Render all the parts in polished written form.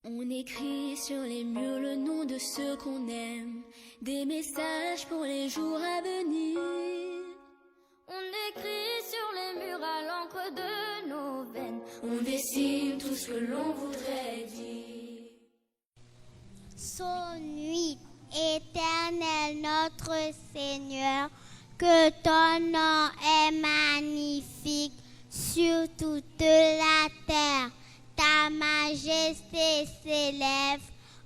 On écrit sur les murs le nom de ceux qu'on aime, des messages pour les jours à venir. On écrit sur les murs à l'encre de nos veines, on dessine tout ce que l'on voudrait dire. Sonne-nuit, éternel notre Seigneur, que ton nom est magnifique sur toute la terre. Ta majesté s'élève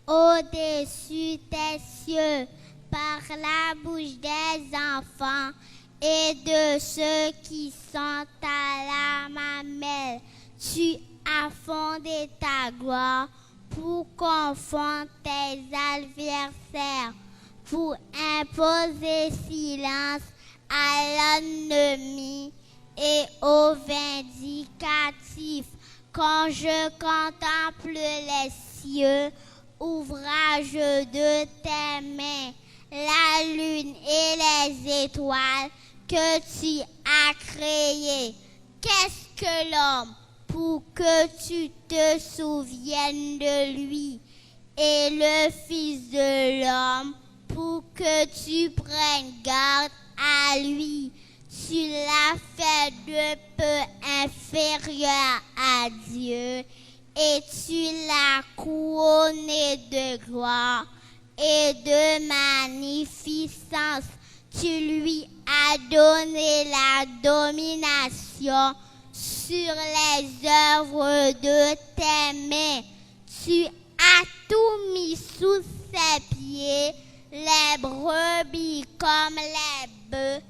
au-dessus des cieux par la bouche des enfants et de ceux qui sont à la mamelle. Tu as fondé ta gloire pour confondre tes adversaires, pour imposer silence à l'ennemi et aux vindicatifs. Quand je contemple les cieux, ouvrage de tes mains, la lune et les étoiles que tu as créées. Qu'est-ce que l'homme pour que tu te souviennes de lui, et le Fils de l'homme pour que tu prennes garde à lui? Tu l'as fait de peu inférieur à Dieu, et tu l'as couronné de gloire et de magnificence. Tu lui as donné la domination sur les œuvres de tes mains. Tu as tout mis sous ses pieds, les brebis comme les bœufs,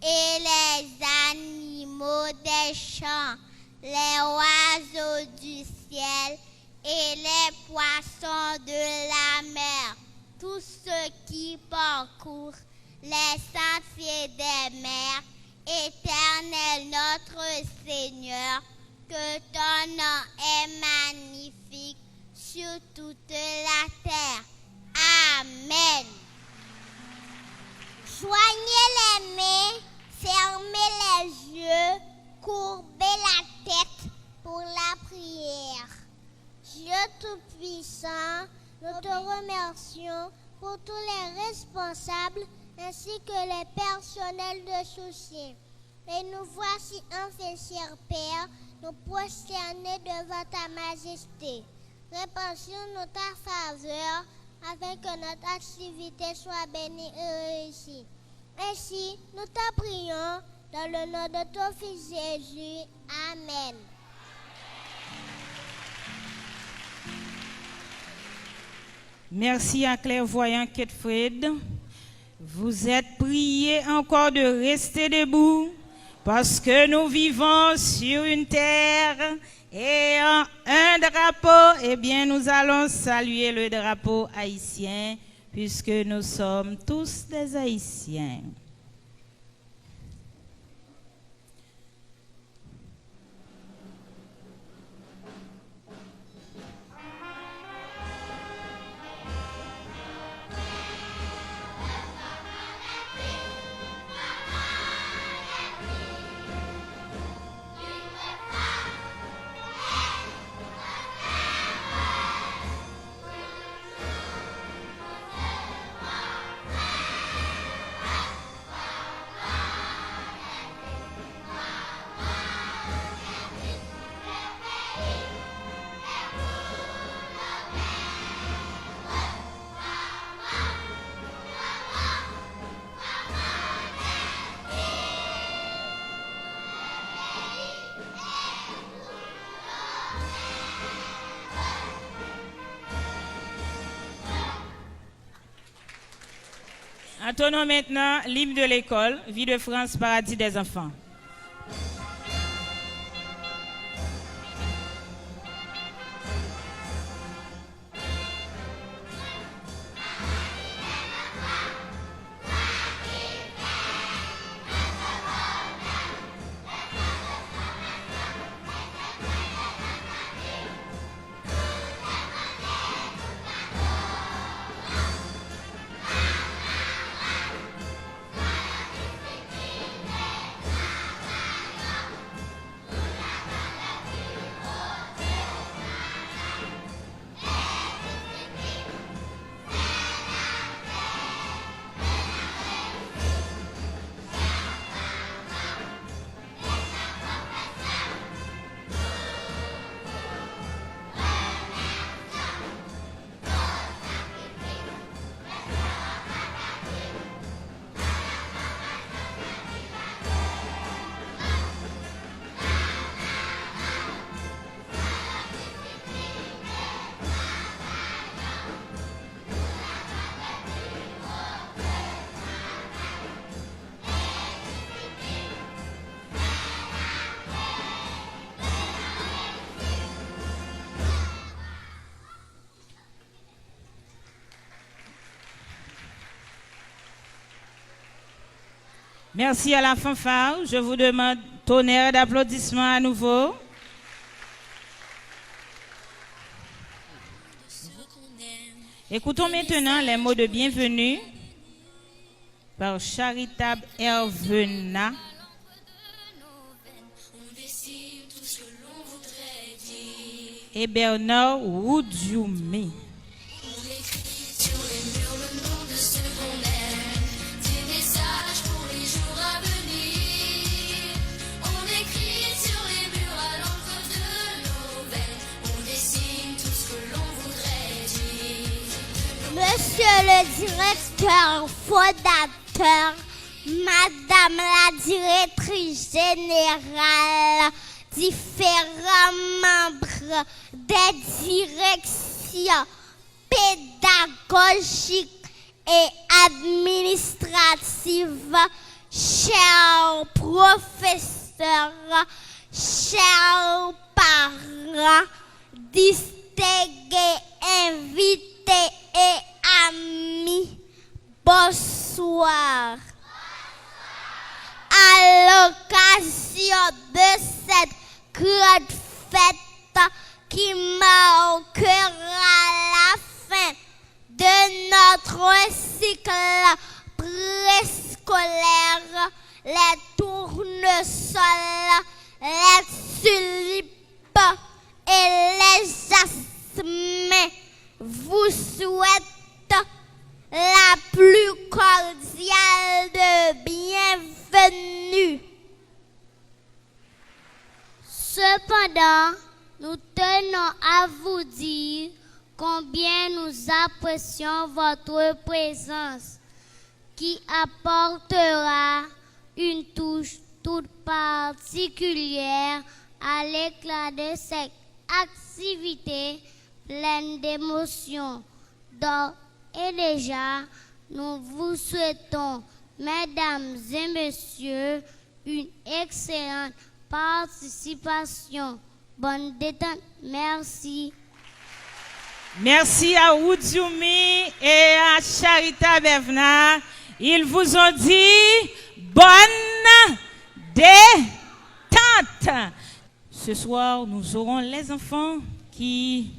et les animaux des champs, les oiseaux du ciel et les poissons de la mer, tous ceux qui parcourent les sentiers des mers. Éternel notre Seigneur, que ton nom est magnifique sur toute la terre. Amen. Joignez les mains, fermez les yeux, courbez la tête pour la prière. Dieu Tout-Puissant, nous te remercions pour tous les responsables ainsi que les personnels de soutien. Et nous voici enfin, cher Père, nous prosterner devant ta majesté. Répands sur nous ta faveur afin que notre activité soit bénie et réussie. Ainsi, nous te prions dans le nom de ton Fils Jésus. Amen. Merci à clairvoyant Ketfred. Vous êtes priés encore de rester debout parce que nous vivons sur une terre et en un drapeau. Eh bien, nous allons saluer le drapeau haïtien puisque nous sommes tous des Haïtiens. Attendons maintenant l'hymne de l'école, Vie de France, paradis des enfants. Merci à la fanfare. Je vous demande tonnerre d'applaudissements à nouveau. Écoutons maintenant les mots de bienvenue par Charitable Hervena et Bernard Woudjoumi. Monsieur le directeur fondateur, Madame la directrice générale, différents membres des directions pédagogiques et administratives, chers professeurs, chers parents, distingués invités et amis, bonsoir. À l'occasion de cette grande fête qui marquera la fin de notre cycle préscolaire, les tournesols, les tulipes et les jasmins vous souhaite la plus cordiale de bienvenue. Cependant, nous tenons à vous dire combien nous apprécions votre présence qui apportera une touche toute particulière à l'éclat de cette activité pleine d'émotions. Donc, et déjà, nous vous souhaitons, mesdames et messieurs, une excellente participation. Bonne détente. Merci. Merci à Woudjoumi et à Charitable Hervena. Ils vous ont dit bonne détente. Ce soir, nous aurons les enfants qui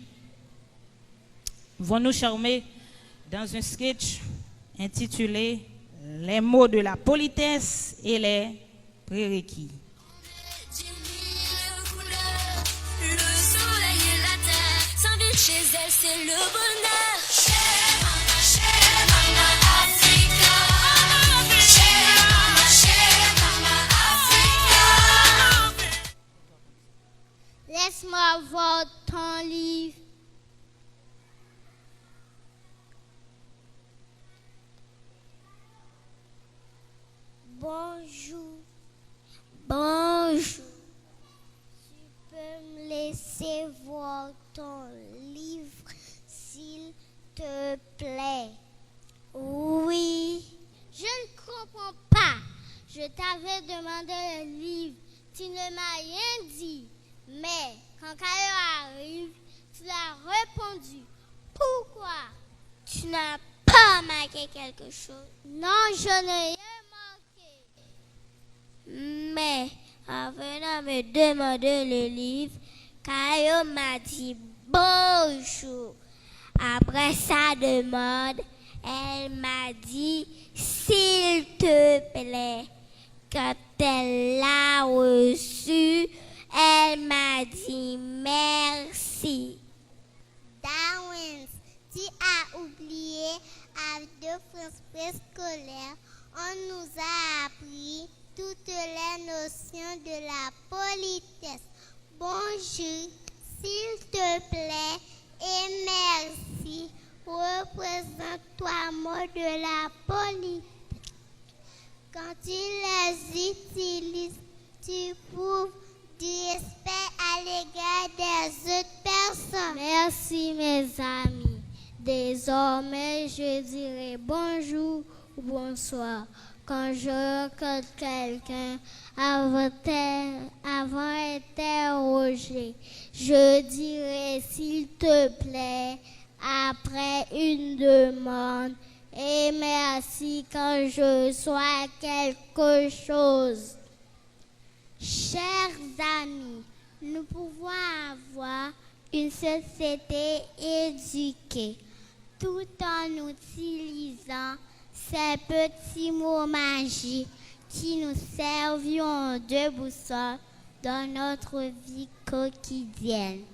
vont nous charmer dans un sketch intitulé Les mots de la politesse et les prérequis. Le soleil et la terre s'invitent chez elle, c'est le bonheur. Chez Mama Africa. Chez Mama Africa. Laisse-moi voir ton livre. Bonjour. Bonjour. Tu peux me laisser voir ton livre, s'il te plaît? Oui. Je ne comprends pas. Je t'avais demandé le livre. Tu ne m'as rien dit. Mais quand Caillou arrive, tu l'as répondu. Pourquoi? Tu n'as pas marqué quelque chose? Non, je n'ai rien marqué. Mais en venant me demander le livre, Caillou m'a dit bonjour. Après sa demande, elle m'a dit s'il te plaît. Quand elle l'a reçu, elle m'a dit merci. Darwin, tu as oublié, avec de France préscolaire, on nous a appris toutes les notions de la politesse. Bonjour, s'il te plaît, et merci. Représente-toi mot de la politesse. Quand tu les utilises, tu prouves du respect à l'égard des autres personnes. Merci mes amis. Désormais, je dirai bonjour ou bonsoir quand je rencontre quelqu'un avant interroger. Je dirai s'il te plaît après une demande et merci quand je sois quelque chose. Chers amis, nous pouvons avoir une société éduquée tout en utilisant ces petits mots magiques qui nous serviront de boussole dans notre vie quotidienne.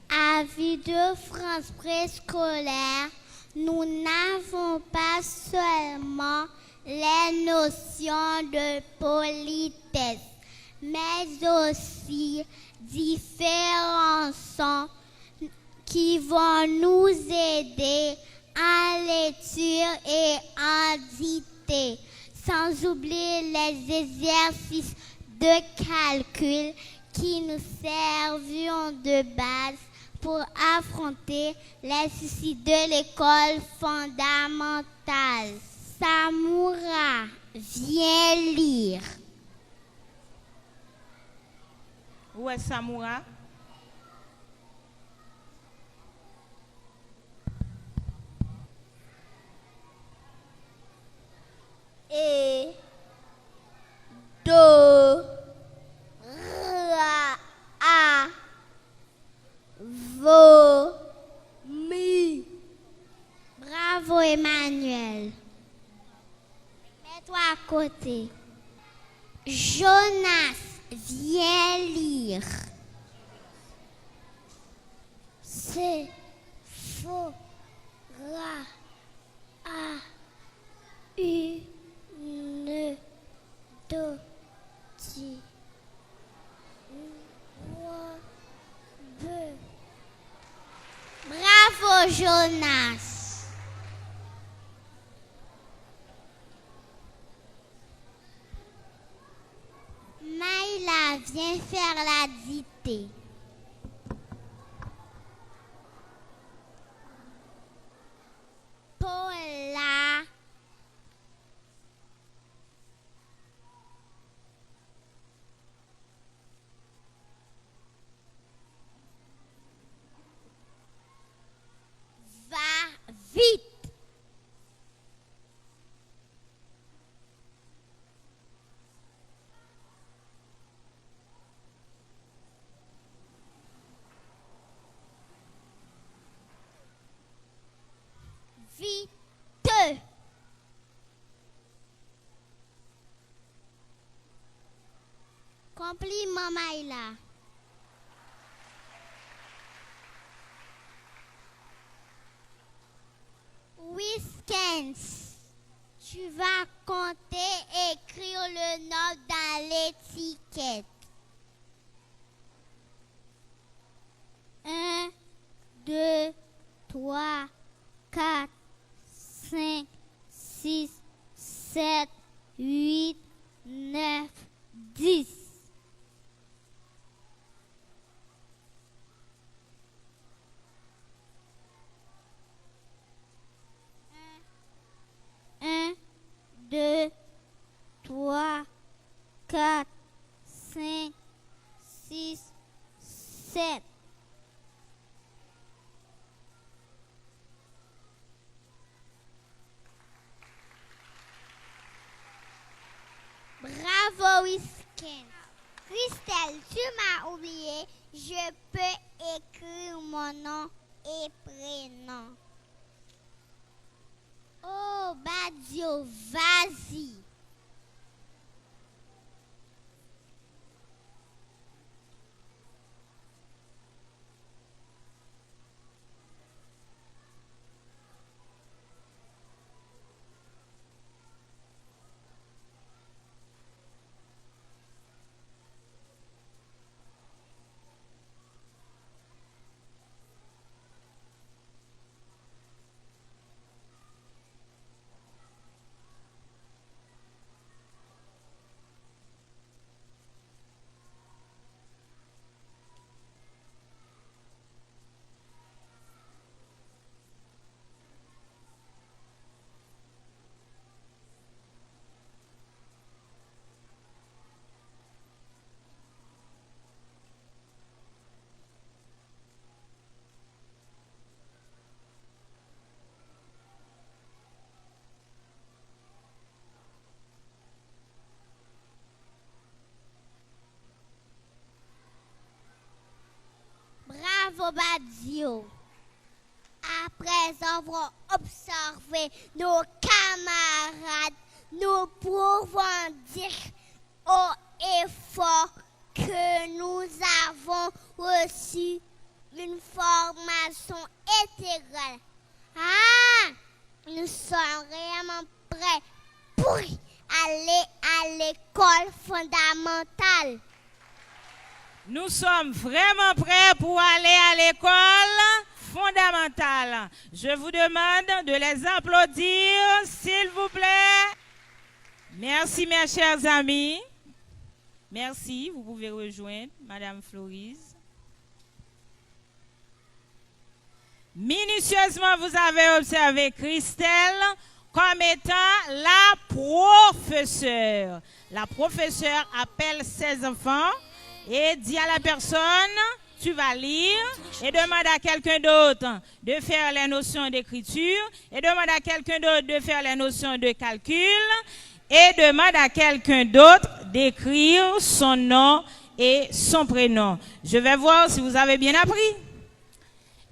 Avis de France préscolaire, nous n'avons pas seulement les notions de politesse, mais aussi différents sons qui vont nous aider en lecture et en dictée, sans oublier les exercices de calcul qui nous serviront de base pour affronter les soucis de l'école fondamentale. Samoura, viens lire. Où est Samoura? Et do, ra, a, vo, mi. Bravo Emmanuel. Mets-toi à côté. Jonas, viens lire. C'est faux, ra, a, u, ne, do, ti, wa, be. Bravo Jonas. Maïla, viens faire la dictée. Paula. Va vite. Vite. Compliment Maïla. Whiskens. Tu vas compter et écrire le nom dans l'étiquette. 1, 2, 3, 4, 5, 6, 7, 8, 9, 10. Un, 2, 3, 4, 5, 6, 7. Bravo, Wisken. Christelle, tu m'as oublié. Je peux écrire mon nom et prénom. Oh, Badio, vas-y. Obadio. Après avoir observé nos camarades, nous pouvons dire haut et fort que nous avons reçu une formation intégrale. Nous sommes vraiment prêts pour aller à l'école fondamentale. Nous sommes vraiment prêts pour aller à l'école fondamentale. Je vous demande de les applaudir, s'il vous plaît. Merci, mes chers amis. Merci. Vous pouvez rejoindre Madame Florise. Minutieusement, vous avez observé Christelle comme étant la professeure. La professeure appelle ses enfants et dit à la personne, tu vas lire, et demande à quelqu'un d'autre de faire les notions d'écriture, et demande à quelqu'un d'autre de faire les notions de calcul, et demande à quelqu'un d'autre d'écrire son nom et son prénom. Je vais voir si vous avez bien appris.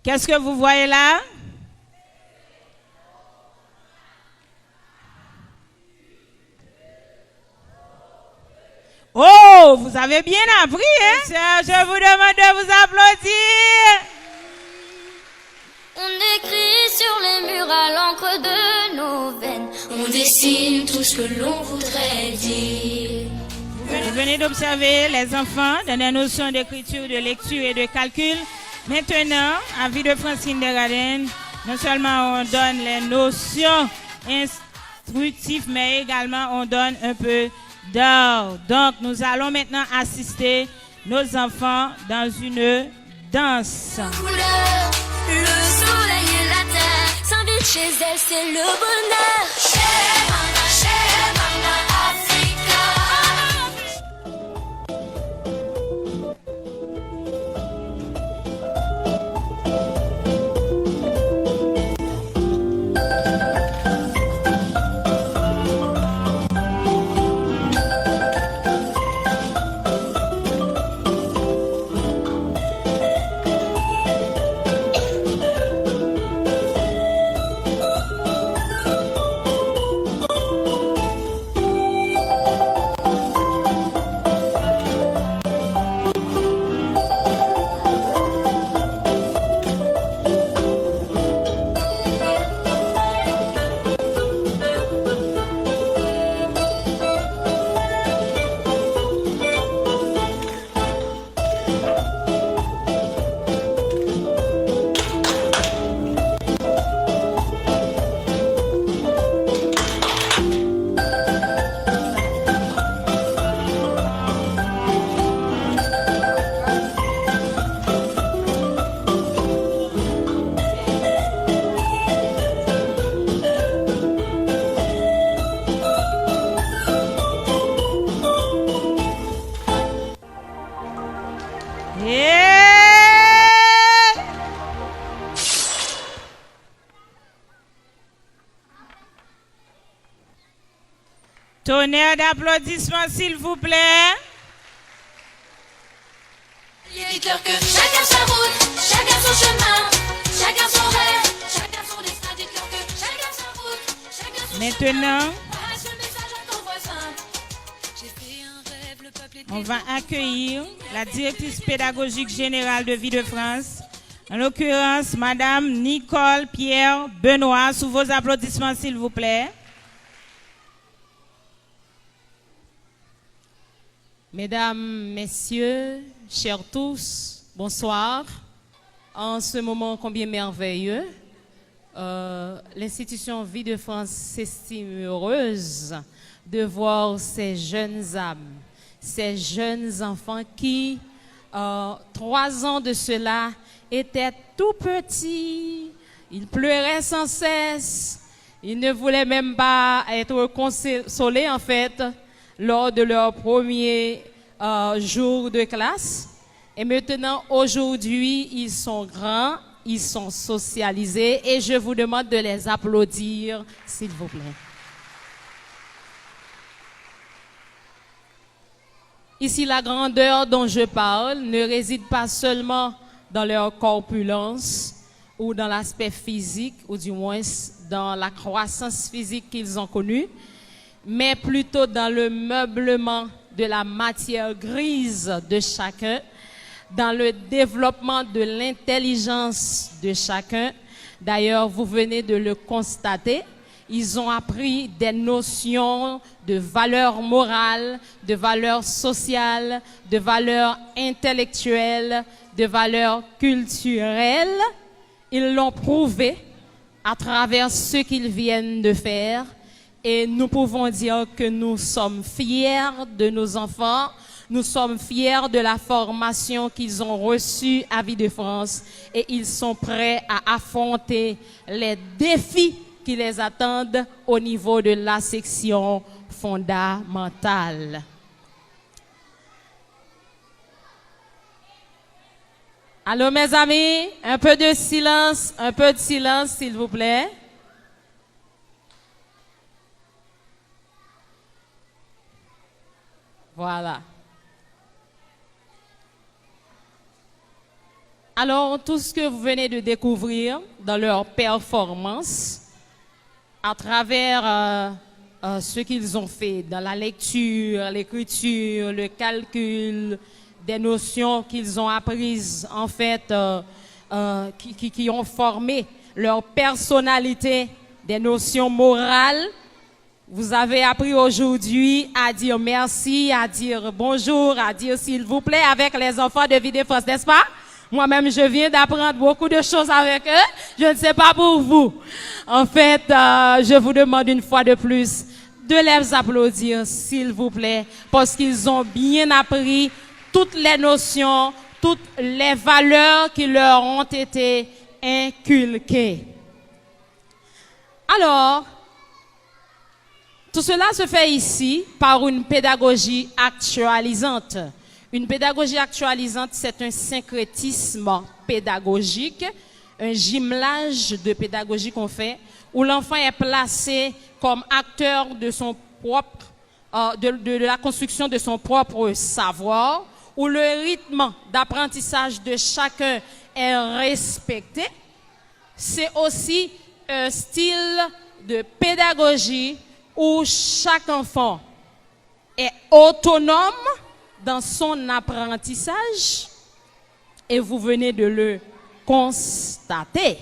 Qu'est-ce que vous voyez là? Oh, vous avez bien appris, hein? Je vous demande de vous applaudir. On écrit sur les murs à l'encre de nos veines. On dessine tout ce que l'on voudrait dire. Vous venez d'observer les enfants dans des notions d'écriture, de lecture et de calcul. Maintenant, à Vie de Francine Desgardens, non seulement on donne les notions instructives, mais également on donne un peu d'art. Donc, nous allons maintenant assister nos enfants dans une danse. Couleur, le soleil et la terre s'invitent chez elle, c'est le bonheur. Chez Mama Africa. Tonnerre d'applaudissements, s'il vous plaît. Dites-leur que chacun sa route, chacun son chemin, chacun son rêve, chacun son destin. Dites-leur que chacun sa route, chacun son Maintenant, chemin. Passe le message à ton voisin. J'ai fait un rêve, le peuple était on va accueillir la directrice pédagogique générale de Vie de France, en l'occurrence, Madame Nicole Pierre Benoît, sous vos applaudissements, s'il vous plaît. Mesdames, Messieurs, chers tous, bonsoir. En ce moment combien merveilleux, l'institution Vie de France s'estime heureuse de voir ces jeunes âmes, ces jeunes enfants qui, 3 ans de cela, étaient tout petits, ils pleuraient sans cesse, ils ne voulaient même pas être consolés en fait, lors de leur premier jour de classe. Et maintenant, aujourd'hui, ils sont grands, ils sont socialisés et je vous demande de les applaudir, s'il vous plaît. Ici, la grandeur dont je parle ne réside pas seulement dans leur corpulence ou dans l'aspect physique, ou du moins dans la croissance physique qu'ils ont connue, mais plutôt dans le meublement de la matière grise de chacun, dans le développement de l'intelligence de chacun. D'ailleurs, vous venez de le constater, ils ont appris des notions de valeurs morales, de valeurs sociales, de valeurs intellectuelles, de valeurs culturelles. Ils l'ont prouvé à travers ce qu'ils viennent de faire. Et nous pouvons dire que nous sommes fiers de nos enfants. Nous sommes fiers de la formation qu'ils ont reçue à Vie de France. Et ils sont prêts à affronter les défis qui les attendent au niveau de la section fondamentale. Allô mes amis, un peu de silence s'il vous plaît. Voilà. Alors, tout ce que vous venez de découvrir dans leur performance, à travers ce qu'ils ont fait dans la lecture, l'écriture, le calcul, des notions qu'ils ont apprises, en fait, qui ont formé leur personnalité, des notions morales. Vous avez appris aujourd'hui à dire merci, à dire bonjour, à dire s'il vous plaît avec les enfants de Vie de France, n'est-ce pas? Moi-même, je viens d'apprendre beaucoup de choses avec eux. Je ne sais pas pour vous. En fait, je vous demande une fois de plus de les applaudir, s'il vous plaît, parce qu'ils ont bien appris toutes les notions, toutes les valeurs qui leur ont été inculquées. Alors, tout cela se fait ici par une pédagogie actualisante. Une pédagogie actualisante, c'est un syncrétisme pédagogique, un jumelage de pédagogie qu'on fait, où l'enfant est placé comme acteur de son propre, de la construction de son propre savoir, où le rythme d'apprentissage de chacun est respecté. C'est aussi un style de pédagogie où chaque enfant est autonome dans son apprentissage, et vous venez de le constater.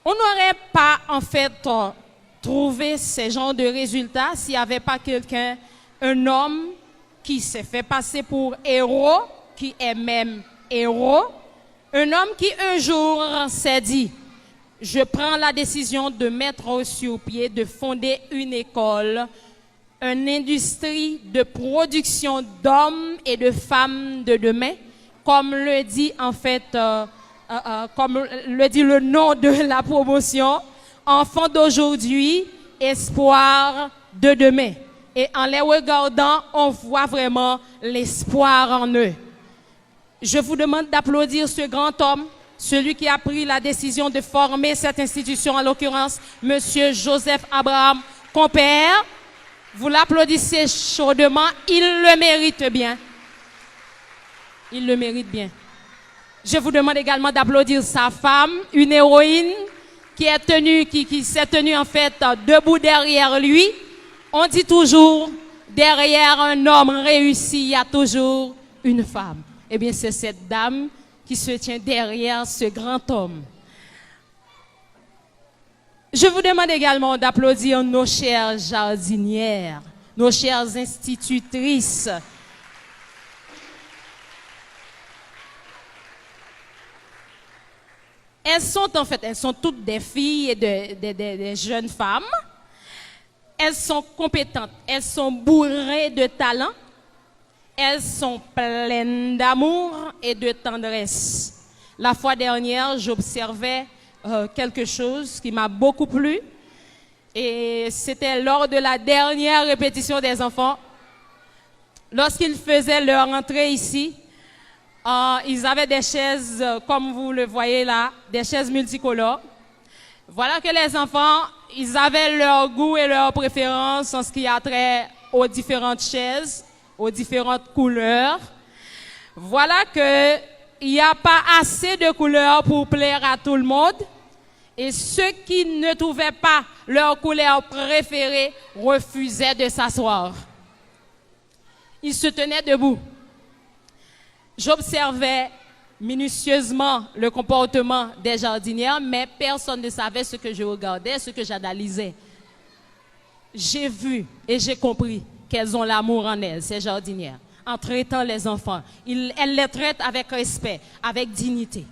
On n'aurait pas en fait trouvé ce genre de résultats s'il n'y avait pas quelqu'un, un homme qui s'est fait passer pour héros, qui est même héros, un homme qui un jour s'est dit: je prends la décision de mettre sur pied, de fonder une école, une industrie de production d'hommes et de femmes de demain, comme le dit en fait, comme le dit le nom de la promotion, enfants d'aujourd'hui, espoir de demain. Et en les regardant, on voit vraiment l'espoir en eux. Je vous demande d'applaudir ce grand homme, celui qui a pris la décision de former cette institution, en l'occurrence, Monsieur Joseph Abraham Compère. Vous l'applaudissez chaudement, il le mérite bien. Il le mérite bien. Je vous demande également d'applaudir sa femme, une héroïne qui s'est tenue en fait debout derrière lui. On dit toujours, derrière un homme réussi, il y a toujours une femme. Eh bien, c'est cette dame qui se tient derrière ce grand homme. Je vous demande également d'applaudir nos chères jardinières, nos chères institutrices. Elles sont toutes des filles et des jeunes femmes. Elles sont compétentes, elles sont bourrées de talent, elles sont pleines d'amour et de tendresse. La fois dernière, j'observais quelque chose qui m'a beaucoup plu, et c'était lors de la dernière répétition des enfants. Lorsqu'ils faisaient leur entrée ici, ils avaient des chaises, comme vous le voyez là, des chaises multicolores. Voilà que les enfants, ils avaient leur goût et leur préférence en ce qui a trait aux différentes chaises, aux différentes couleurs. Voilà que il n'y a pas assez de couleurs pour plaire à tout le monde. Et ceux qui ne trouvaient pas leur couleur préférée refusaient de s'asseoir. Ils se tenaient debout. J'observais minutieusement le comportement des jardinières, mais personne ne savait ce que je regardais, ce que j'analysais. J'ai vu et j'ai compris qu'elles ont l'amour en elles, ces jardinières, en traitant les enfants. Elles les traitent avec respect, avec dignité.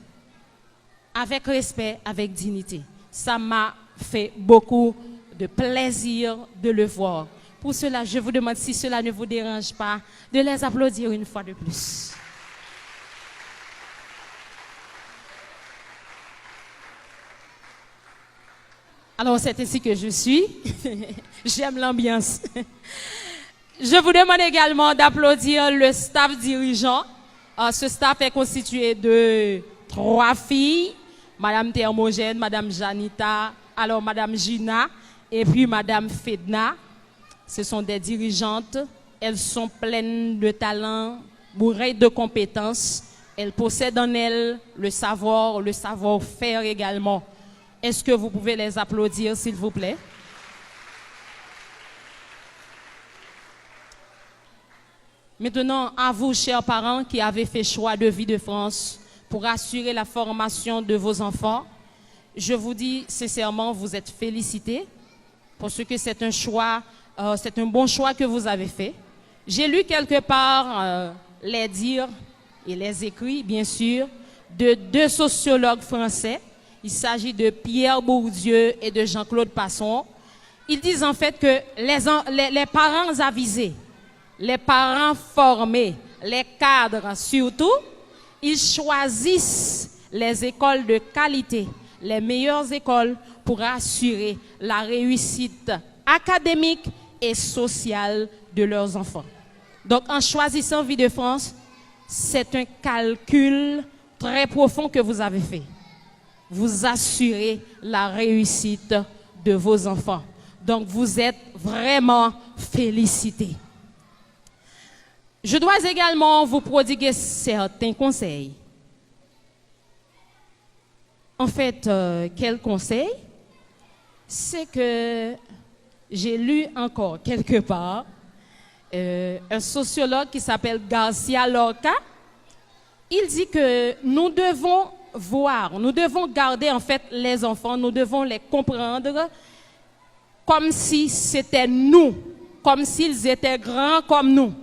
Avec respect, avec dignité. Ça m'a fait beaucoup de plaisir de le voir. Pour cela, je vous demande, si cela ne vous dérange pas, de les applaudir une fois de plus. Alors, c'est ainsi que je suis. J'aime l'ambiance. Je vous demande également d'applaudir le staff dirigeant. Ce staff est constitué de 3 filles. Madame Thermogène, Madame Janita, alors Madame Gina et puis Madame Fedna. Ce sont des dirigeantes. Elles sont pleines de talent, bourrées de compétences. Elles possèdent en elles le savoir-faire également. Est-ce que vous pouvez les applaudir, s'il vous plaît? Maintenant, à vous, chers parents, qui avez fait choix de Vie de France pour assurer la formation de vos enfants, je vous dis sincèrement, vous êtes félicités parce que c'est un choix, c'est un bon choix que vous avez fait. J'ai lu quelque part les dires et les écrits, bien sûr, de 2 sociologues français. Il s'agit de Pierre Bourdieu et de Jean-Claude Passon. Ils disent en fait que les parents avisés, les parents formés, les cadres surtout, ils choisissent les écoles de qualité, les meilleures écoles pour assurer la réussite académique et sociale de leurs enfants. Donc, en choisissant Vie de France, c'est un calcul très profond que vous avez fait. Vous assurez la réussite de vos enfants. Donc, vous êtes vraiment félicités. Je dois également vous prodiguer certains conseils. En fait, quel conseil? C'est que j'ai lu encore quelque part un sociologue qui s'appelle Garcia Lorca. Il dit que nous devons garder en fait les enfants, nous devons les comprendre comme si c'était nous, comme s'ils étaient grands comme nous.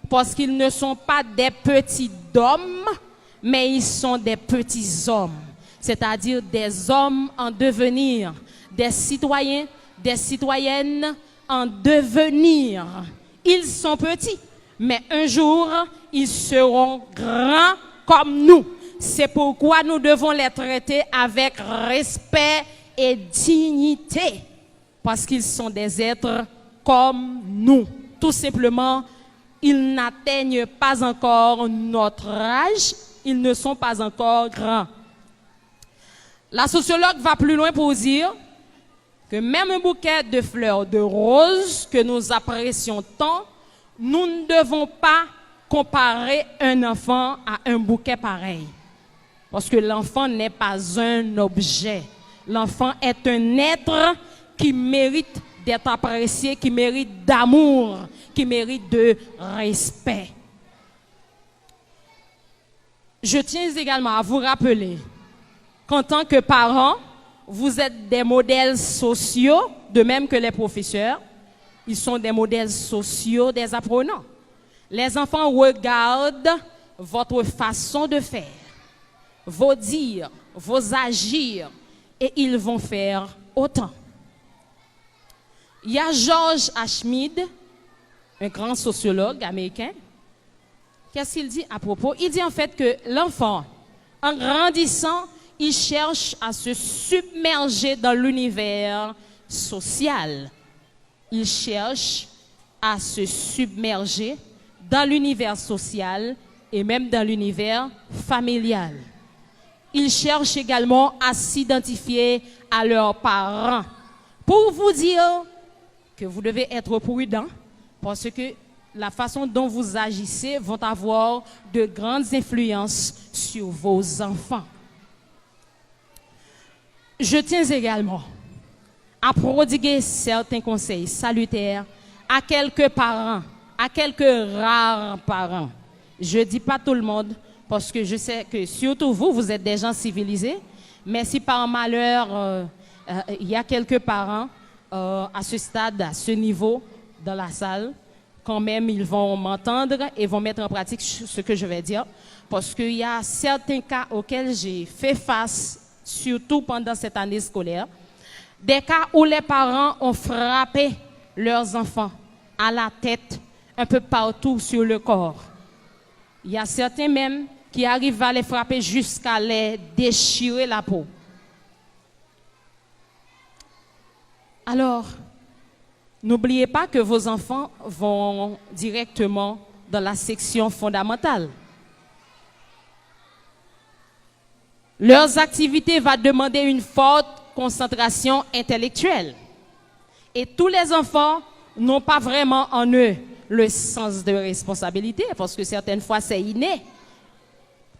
Parce qu'ils ne sont pas des petits hommes, mais ils sont des petits hommes. C'est-à-dire des hommes en devenir, des citoyens, des citoyennes en devenir. Ils sont petits, mais un jour, ils seront grands comme nous. C'est pourquoi nous devons les traiter avec respect et dignité. Parce qu'ils sont des êtres comme nous. Tout simplement, ils n'atteignent pas encore notre âge, ils ne sont pas encore grands. La sociologue va plus loin pour dire que même un bouquet de fleurs de roses que nous apprécions tant, nous ne devons pas comparer un enfant à un bouquet pareil. Parce que l'enfant n'est pas un objet. L'enfant est un être qui mérite d'être apprécié, qui mérite d'amour, qui mérite de respect. Je tiens également à vous rappeler qu'en tant que parents, vous êtes des modèles sociaux, de même que les professeurs. Ils sont des modèles sociaux des apprenants. Les enfants regardent votre façon de faire, vos dires, vos agirs, et ils vont faire autant. Il y a George Ashmead, un grand sociologue américain. Qu'est-ce qu'il dit à propos? Il dit en fait que l'enfant, en grandissant, il cherche à se submerger dans l'univers social. Il cherche à se submerger dans l'univers social et même dans l'univers familial. Ils cherchent également à s'identifier à leurs parents. Pour vous dire que vous devez être prudent, parce que la façon dont vous agissez vont avoir de grandes influences sur vos enfants. Je tiens également à prodiguer certains conseils salutaires à quelques parents, à quelques rares parents. Je ne dis pas tout le monde, parce que je sais que surtout vous, vous êtes des gens civilisés, mais si par malheur, il y a quelques parents à ce stade, à ce niveau, dans la salle, quand même, ils vont m'entendre et vont mettre en pratique ce que je vais dire, parce qu'il y a certains cas auxquels j'ai fait face, surtout pendant cette année scolaire, des cas où les parents ont frappé leurs enfants à la tête, un peu partout sur le corps. Il y a certains même qui arrivent à les frapper jusqu'à les déchirer la peau. Alors, n'oubliez pas que vos enfants vont directement dans la section fondamentale. Leurs activités vont demander une forte concentration intellectuelle. Et tous les enfants n'ont pas vraiment en eux le sens de responsabilité, parce que certaines fois c'est inné.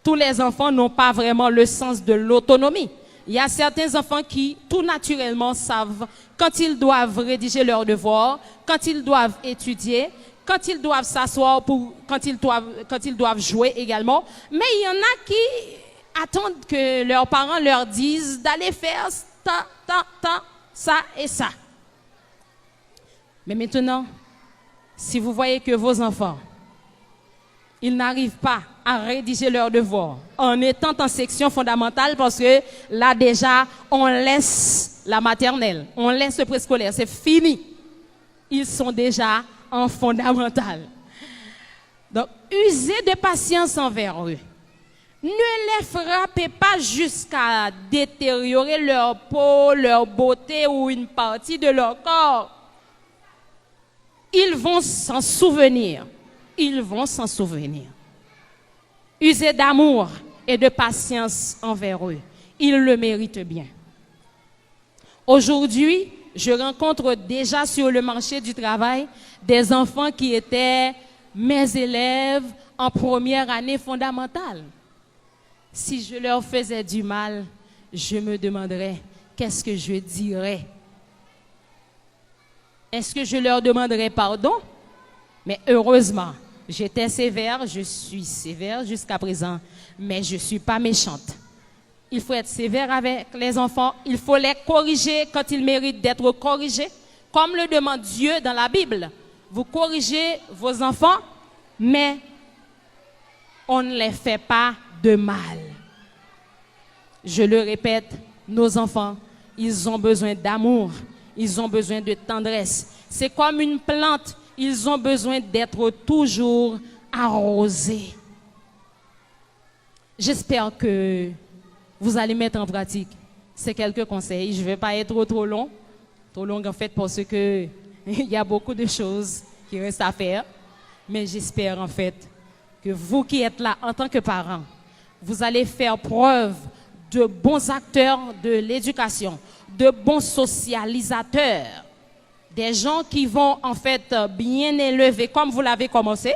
Tous les enfants n'ont pas vraiment le sens de l'autonomie. Il y a certains enfants qui, tout naturellement, savent quand ils doivent rédiger leurs devoirs, quand ils doivent étudier, quand ils doivent s'asseoir, quand ils doivent jouer également. Mais il y en a qui attendent que leurs parents leur disent d'aller faire ça et ça. Mais maintenant, si vous voyez que vos enfants, ils n'arrivent pas à rédiger leurs devoirs en étant en section fondamentale, parce que là déjà, on laisse la maternelle, on laisse le préscolaire, c'est fini. Ils sont déjà en fondamentale. Donc, usez de patience envers eux. Ne les frappez pas jusqu'à détériorer leur peau, leur beauté ou une partie de leur corps. Ils vont s'en souvenir. Ils vont s'en souvenir. Usez d'amour et de patience envers eux. Ils le méritent bien. Aujourd'hui, je rencontre déjà sur le marché du travail des enfants qui étaient mes élèves en première année fondamentale. Si je leur faisais du mal, je me demanderais qu'est-ce que je dirais. Est-ce que je leur demanderais pardon? Mais heureusement, j'étais sévère, je suis sévère jusqu'à présent, mais je ne suis pas méchante. Il faut être sévère avec les enfants, il faut les corriger quand ils méritent d'être corrigés, comme le demande Dieu dans la Bible. Vous corrigez vos enfants, mais on ne les fait pas de mal. Je le répète, nos enfants, ils ont besoin d'amour, ils ont besoin de tendresse. C'est comme une plante, ils ont besoin d'être toujours arrosés. J'espère que vous allez mettre en pratique ces quelques conseils. Je ne vais pas être trop long en fait, parce que il y a beaucoup de choses qui restent à faire. Mais j'espère en fait que vous qui êtes là en tant que parents, vous allez faire preuve de bons acteurs de l'éducation, de bons socialisateurs, des gens qui vont en fait bien élever, comme vous l'avez commencé,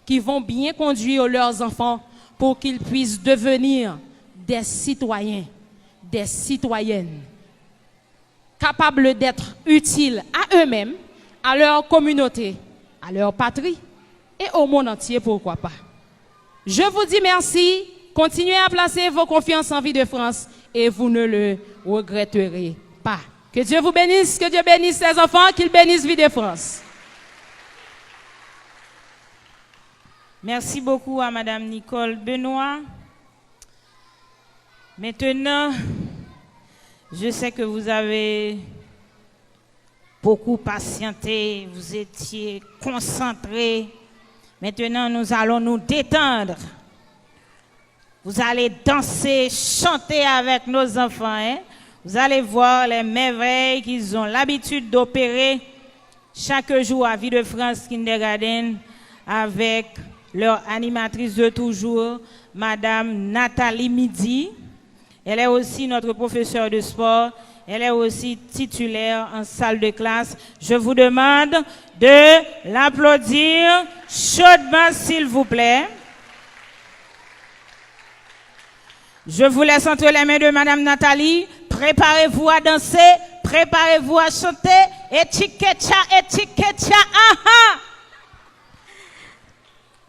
qui vont bien conduire leurs enfants pour qu'ils puissent devenir des citoyens, des citoyennes, capables d'être utiles à eux-mêmes, à leur communauté, à leur patrie et au monde entier, pourquoi pas. Je vous dis merci. Continuez à placer vos confiances en Vie de France et vous ne le regretterez pas. Que Dieu vous bénisse, que Dieu bénisse ses enfants, qu'il bénisse Vie de France. Merci beaucoup à Madame Nicole Benoît. Maintenant, je sais que vous avez beaucoup patienté, vous étiez concentrés. Maintenant, nous allons nous détendre. Vous allez danser, chanter avec nos enfants. Hein? Vous allez voir les merveilles qu'ils ont l'habitude d'opérer chaque jour à Vie de France Kindergarten avec leur animatrice de toujours, Madame Nathalie Midi. Elle est aussi notre professeure de sport. Elle est aussi titulaire en salle de classe. Je vous demande de l'applaudir chaudement, s'il vous plaît. Je vous laisse entre les mains de Madame Nathalie. Préparez-vous à danser, préparez-vous à chanter. Étiquette, aha!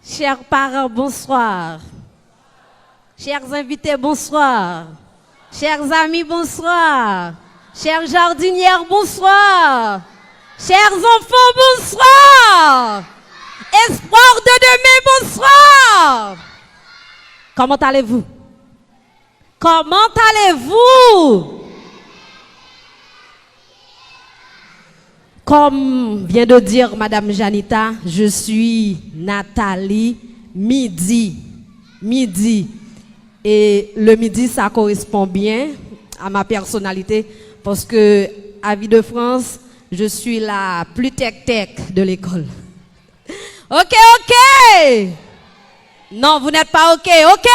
Chers parents, bonsoir. Chers invités, bonsoir. Chers amis, bonsoir. Chères jardinières, bonsoir. Chers enfants, bonsoir. Espoir de demain, bonsoir. Comment allez-vous? Comment allez-vous? Comme vient de dire Madame Janita, je suis Nathalie Midi. Midi. Et le midi, ça correspond bien à ma personnalité parce que, à Vie de France, je suis la plus tech-tech de l'école. Ok. Non, vous n'êtes pas ok. Ok.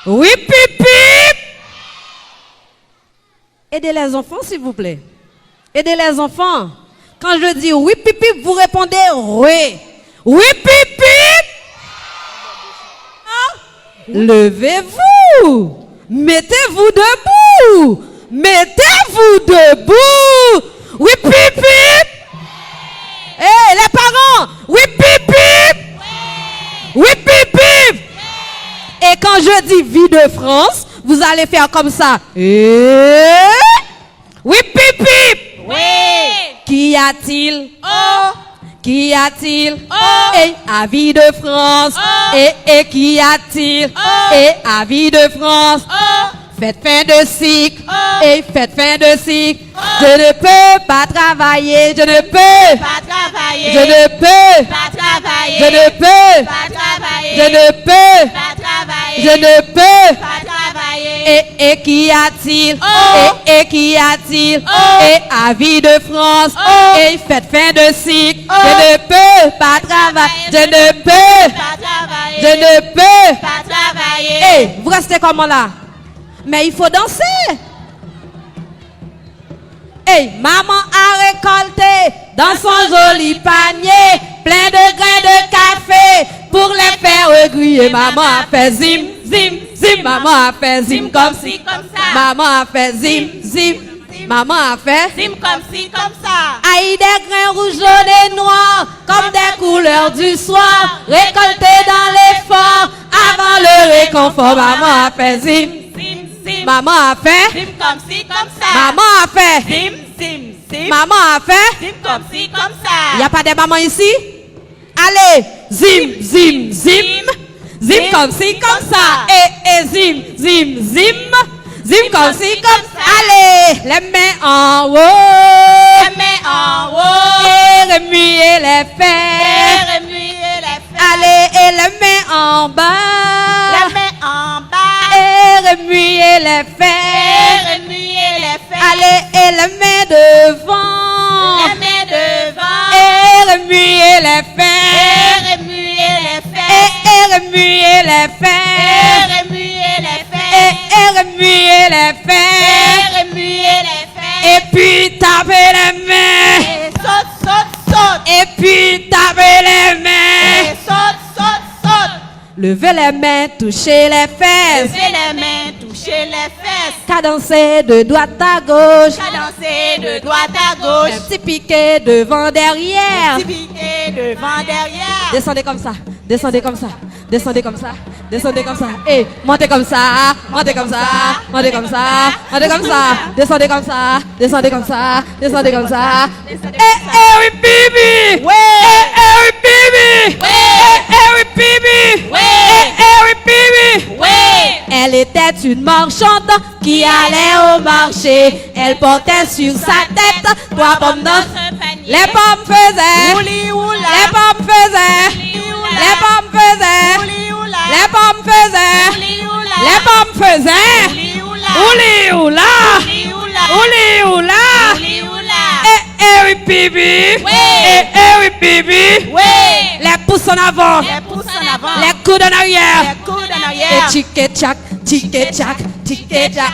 Oui, pipi. Aidez les enfants, s'il vous plaît. Aidez les enfants. Quand je dis oui, pipi, vous répondez oui. Oui, pipi. Levez-vous. Mettez-vous debout. Mettez-vous debout. Oui, pipi. Hey, les parents. Oui, pipi. Oui, pipi. Et quand je dis Vie de France, vous allez faire comme ça. Oui, pipi. Oui. Qu'y a-t-il? Oh. Qu'y a-t-il? Oh. Et à Vie de France. Oh. Et qu'y a-t-il? Oh. Et à Vie de France. Oh. Faites fin de cycle. Oh. Et faites fin de cycle. Oh. Je ne peux pas travailler. Je ne peux Pas travailler. Je ne peux Pas travailler. Je ne peux Pas travailler. Je ne peux Pas travailler. Je ne peux Pas travailler. Et qu'y a-t-il? Oh. Et qu'y a-t-il? Oh. Et à Vie de France. Oh. Et faites fin de cycle. Oh. Je ne peux pas travailler. Je ne peux. Pas travailler. Je ne peux. Pas travailler. Hey, vous restez comment là? Mais il faut danser. Hey, maman a récolté dans son joli panier plein de grains de café pour les faire griller. Maman a fait zim, zim, zim. Maman a fait zim comme ci, comme ça. Maman a fait zim, zim. Maman a fait Sim comme ci, comme ça. aïe, des grains rouges, jaunes et noirs comme des couleurs du soir récoltés dans l'effort avant le réconfort. Maman a fait zim. Sim, sim. Maman a fait. Sim comme ci, comme ça. Maman a fait. Sim, sim, sim. Maman a fait. Sim comme ci, comme ça. Il n'y a pas de maman ici? Allez, zim, zim, zim. Zim comme ci, comme ça. Et zim, zim, zim. Zim comme ci, comme ça. Allez, les mains en haut. Les mains en haut. Et remuer les Et fesses. remuer les fesses. Allez, et les mains en bas. Les mains en bas. Et remuer les Et fesses. remuer les fesses. Allez, et les mains devant. Les mains devant. Et remuer les Et fesses. remuer les fesses. Et remuer les Et fesses. remuer les fesses. Et remuer les Et fesses. remuer les fesses. Et puis taper les mains. Et saute, saute, saute. Et puis taper les Et mains. saute, saute, saute. Levez les mains, touchez les fesses. Levez les mains, touchez les fesses. Cadencer de droite à gauche. Cadencer de droite à Un gauche. petit piqué devant, derrière. Piqué devant, derrière. Descendez comme ça. Descendez comme ça. Descendez comme ça. Descendez comme ça. Et montez comme ça. Montez comme ça. Montez comme ça. Montez comme ça. Descendez comme ça. Descendez comme ça. Descendez comme ça. Oui, baby. Oui, baby. Oui, baby. Oui, baby. Oui. Elle était une marchande qui allait au marché. Elle portait sur sa tête trois pommes dans les pommes faisaient. Ouli, oula. Les pommes faisaient. Ouli, oula. Les pommes faisaient. Ouli, oula. Les pommes faisaient. Ouli, oula. Les pommes faisaient. Ouli, oula. Ouli oula. Ouli, oula. Ouli oula. Ouli, oula. Oui, baby. Oui. Oui, baby. Oui. Les pouces pouces en avant. Les pouces en avant. Les coudes en arrière. Les coudes en Et arrière. tic-et-tchac, tic-et-tchac, tic-et-tchac.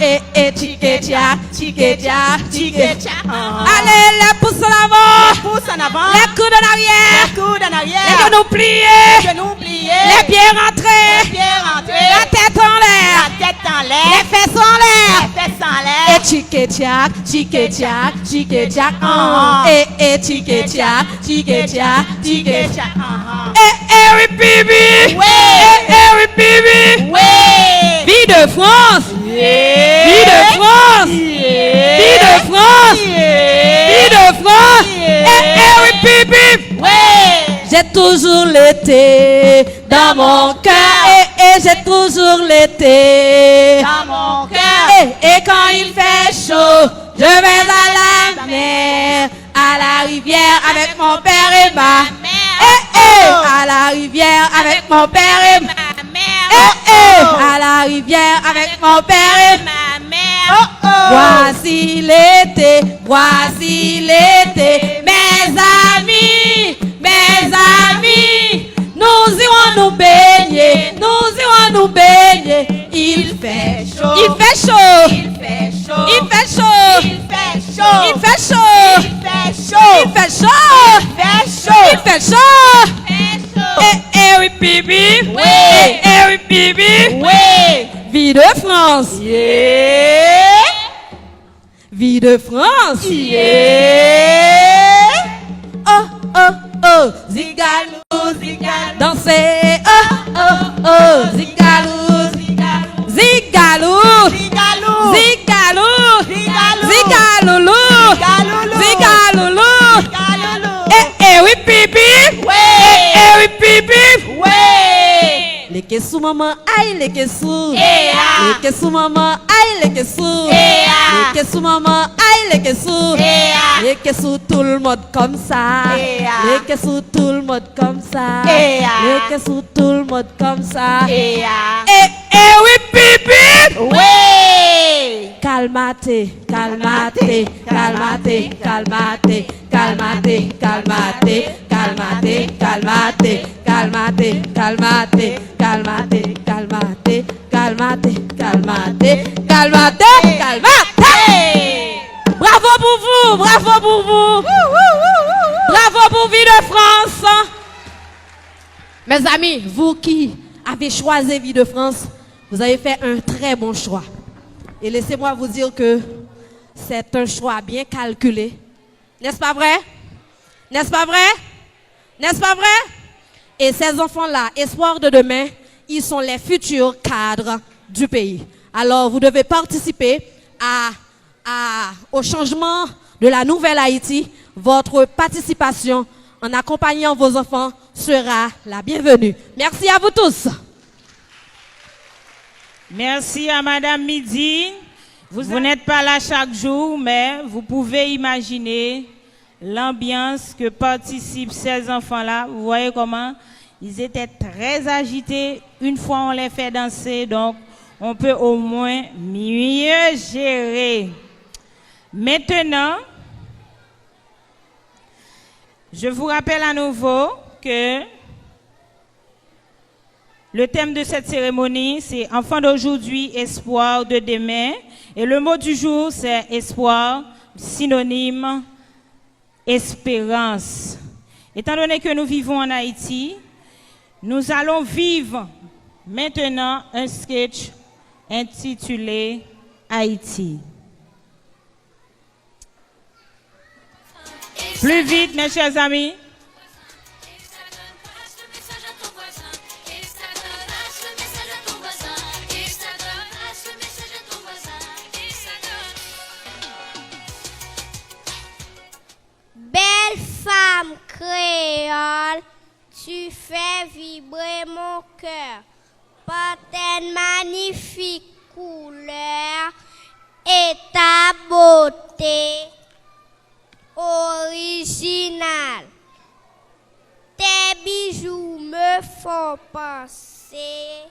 Et tic-et-tchac, tic-et-tchac, tic-et-tchac. Allez, les pouces en avant. Les pouces en avant. Les coudes en arrière. Les coudes en Les arrière. genoux pliés. Les genoux pliés. Les pieds rentrés. Les pieds rentrés. La tête en l'air. La tête en Les l'air. fesses en l'air. Les fesses en Et l'air. tic-et-tchac, tic-et-tchac, tic-et-tchac. Et tic-et-tchac, tic-et-tchac, tic-et-tchac. Et oui, bibi. Et oui, bibi. Ouais. Vie de France. Vie de France. Vie de France. Vie de France. Et oui, bibi. Ouais. J'ai toujours l'été dans mon cœur. Et j'ai toujours l'été Dans mon cœur. Et quand il fait chaud, je vais à la mer, à la rivière avec mon père et ma mère. À la rivière avec mon père et ma mère. À la rivière avec mon père et ma mère. Voici l'été, mes amis, nous irons nous baigner, il fait chaud, il fait chaud, il fait chaud, il fait chaud, il fait chaud, il fait chaud, il fait chaud, il fait chaud, il fait chaud, et oui bibi, et oui bibi, vie de France, vie de France, oh oh oh, zigalou, zigalou, danser, oh oh oh, zigalou, zigalou, zigalou, Zigalou. zigalou, Zigalou. zigaloulou, Zigaloulou. zigaloulou, Zigalou. eh oui pipi, Ouais. eh oui pipi, Ouais. les kesou maman, aïe les kesou, Eh, ah. les kesou maman, aïe les kesou, Eh, ah. les kesou maman, aïe les kesou, Eh, ah. les kesou tout le monde comme ça, Eh, ah. les kesou tout le monde comme ça, Eh, ah. les kesou tout le monde comme ça, Et ah. eh oui pipi. Ouais. Calmate, calmate, calmate, calmate, calmate, calmate, calmate, calmate, calmate, calmate, calmate, calmate, calmate, calmate, calmate, calmate. Bravo pour vous, bravo pour vous. Bravo pour Vie de France. Mes amis, vous qui avez choisi Vie de France, vous avez fait un très bon choix. Et laissez-moi vous dire que c'est un choix bien calculé. N'est-ce pas vrai? N'est-ce pas vrai? N'est-ce pas vrai? Et ces enfants-là, espoir de demain, ils sont les futurs cadres du pays. Alors, vous devez participer au changement de la nouvelle Haïti. Votre participation en accompagnant vos enfants sera la bienvenue. Merci à vous tous. Merci à Madame Midi. Vous n'êtes pas là chaque jour, mais vous pouvez imaginer l'ambiance que participent ces enfants-là. Vous voyez comment ils étaient très agités. Une fois on les fait danser, donc on peut au moins mieux gérer. Maintenant, je vous rappelle à nouveau que le thème de cette cérémonie, c'est « Enfants d'aujourd'hui, espoir de demain ». Et le mot du jour, c'est « espoir », synonyme « espérance ». Étant donné que nous vivons en Haïti, nous allons vivre maintenant un sketch intitulé « Haïti ». Plus vite, mes chers amis. Belle femme créole, tu fais vibrer mon cœur par tes magnifiques couleurs et ta beauté originale. Tes bijoux me font penser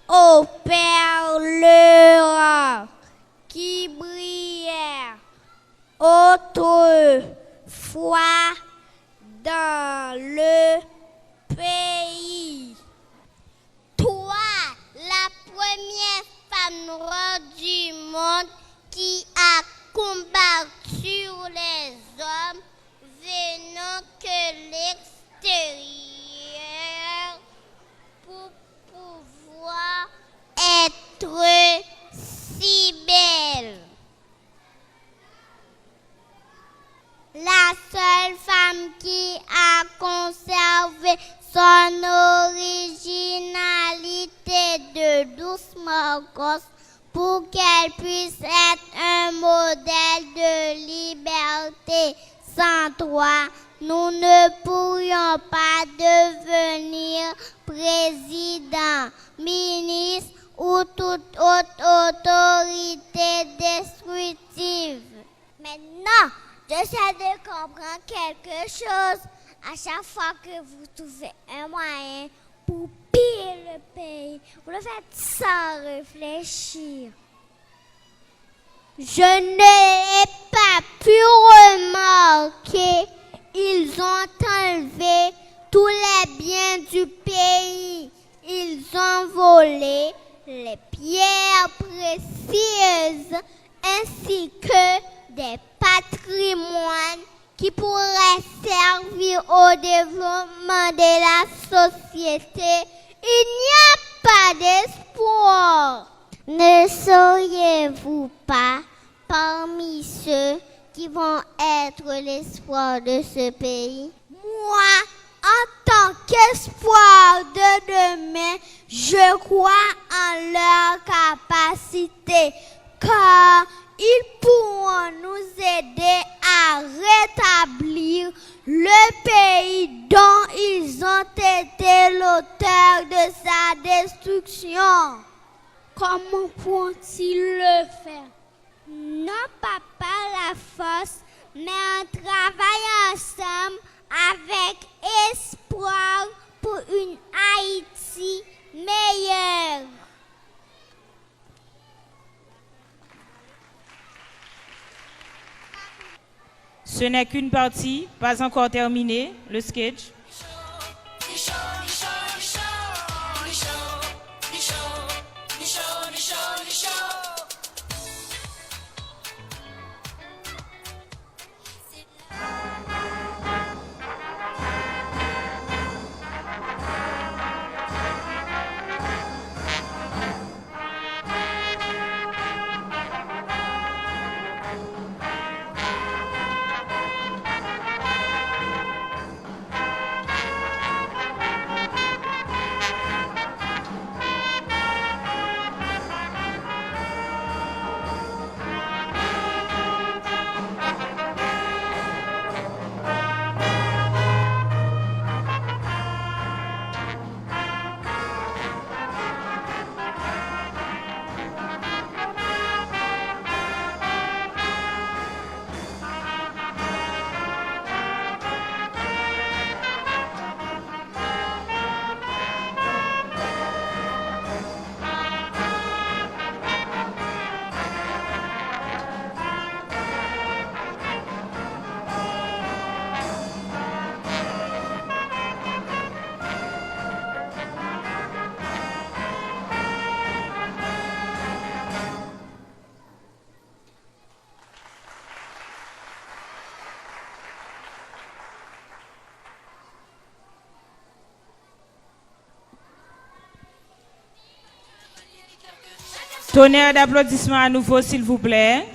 aux perles rares qui brillèrent autrefois dans le pays. Toi, la première femme noire du monde qui a combattu les hommes venant que l'extérieur pour pouvoir être si belle. La seule femme qui a conservé son originalité de douce Marcos pour qu'elle puisse être un modèle de liberté. Sans toi, nous ne pourrions pas devenir président, ministre ou toute autre autorité destructive. Maintenant, j'essaie de comprendre quelque chose. À chaque fois que vous trouvez un moyen pour piller le pays, vous le faites sans réfléchir. Je n'ai pas pu remarquer, ils ont enlevé tous les biens du pays. Ils ont volé les pierres précieuses ainsi que des patrimoines qui pourraient servir au développement de la société. Il n'y a pas d'espoir. Ne seriez-vous pas parmi ceux qui vont être l'espoir de ce pays? Moi, en tant qu'espoir de demain, je crois en leur capacité, car ils pourront nous aider à rétablir le pays dont ils ont été l'auteur de sa destruction. Comment pourront-ils le faire? Non pas par la force, mais en travaillant ensemble avec espoir pour une Haïti meilleure. Ce n'est qu'une partie, pas encore terminée, le sketch. Tonnerre d'applaudissements à nouveau, s'il vous plaît.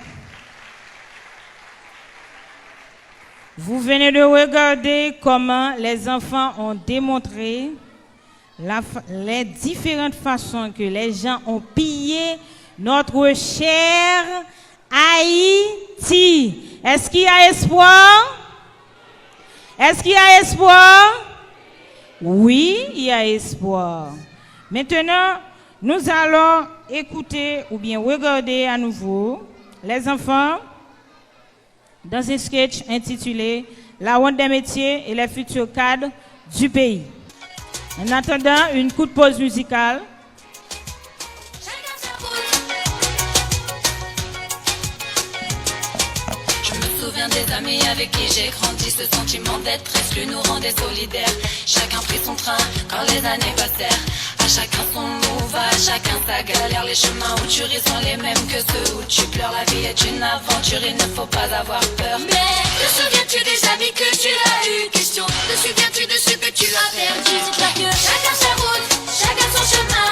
Vous venez de regarder comment les enfants ont démontré les différentes façons que les gens ont pillé notre cher Haïti. Est-ce qu'il y a espoir? Est-ce qu'il y a espoir? Oui, il y a espoir. Maintenant, nous allons écouter ou bien regarder à nouveau les enfants dans un sketch intitulé La honte des métiers et les futurs cadres du pays. En attendant, une courte pause musicale. Je me souviens des amis amis avec qui j'ai grandi. Ce sentiment d'être exclu nous rendait solidaires. Chacun prit son train quand les années passèrent. À chacun son move, à chacun sa galère. Les chemins où tu ris sont les mêmes que ceux où tu pleures. La vie est une aventure, il ne faut pas avoir peur. Mais te souviens-tu des amis que tu as eu? Question, te souviens-tu de ce que tu as perdu? Dis-toi que chacun sa route, chacun son chemin,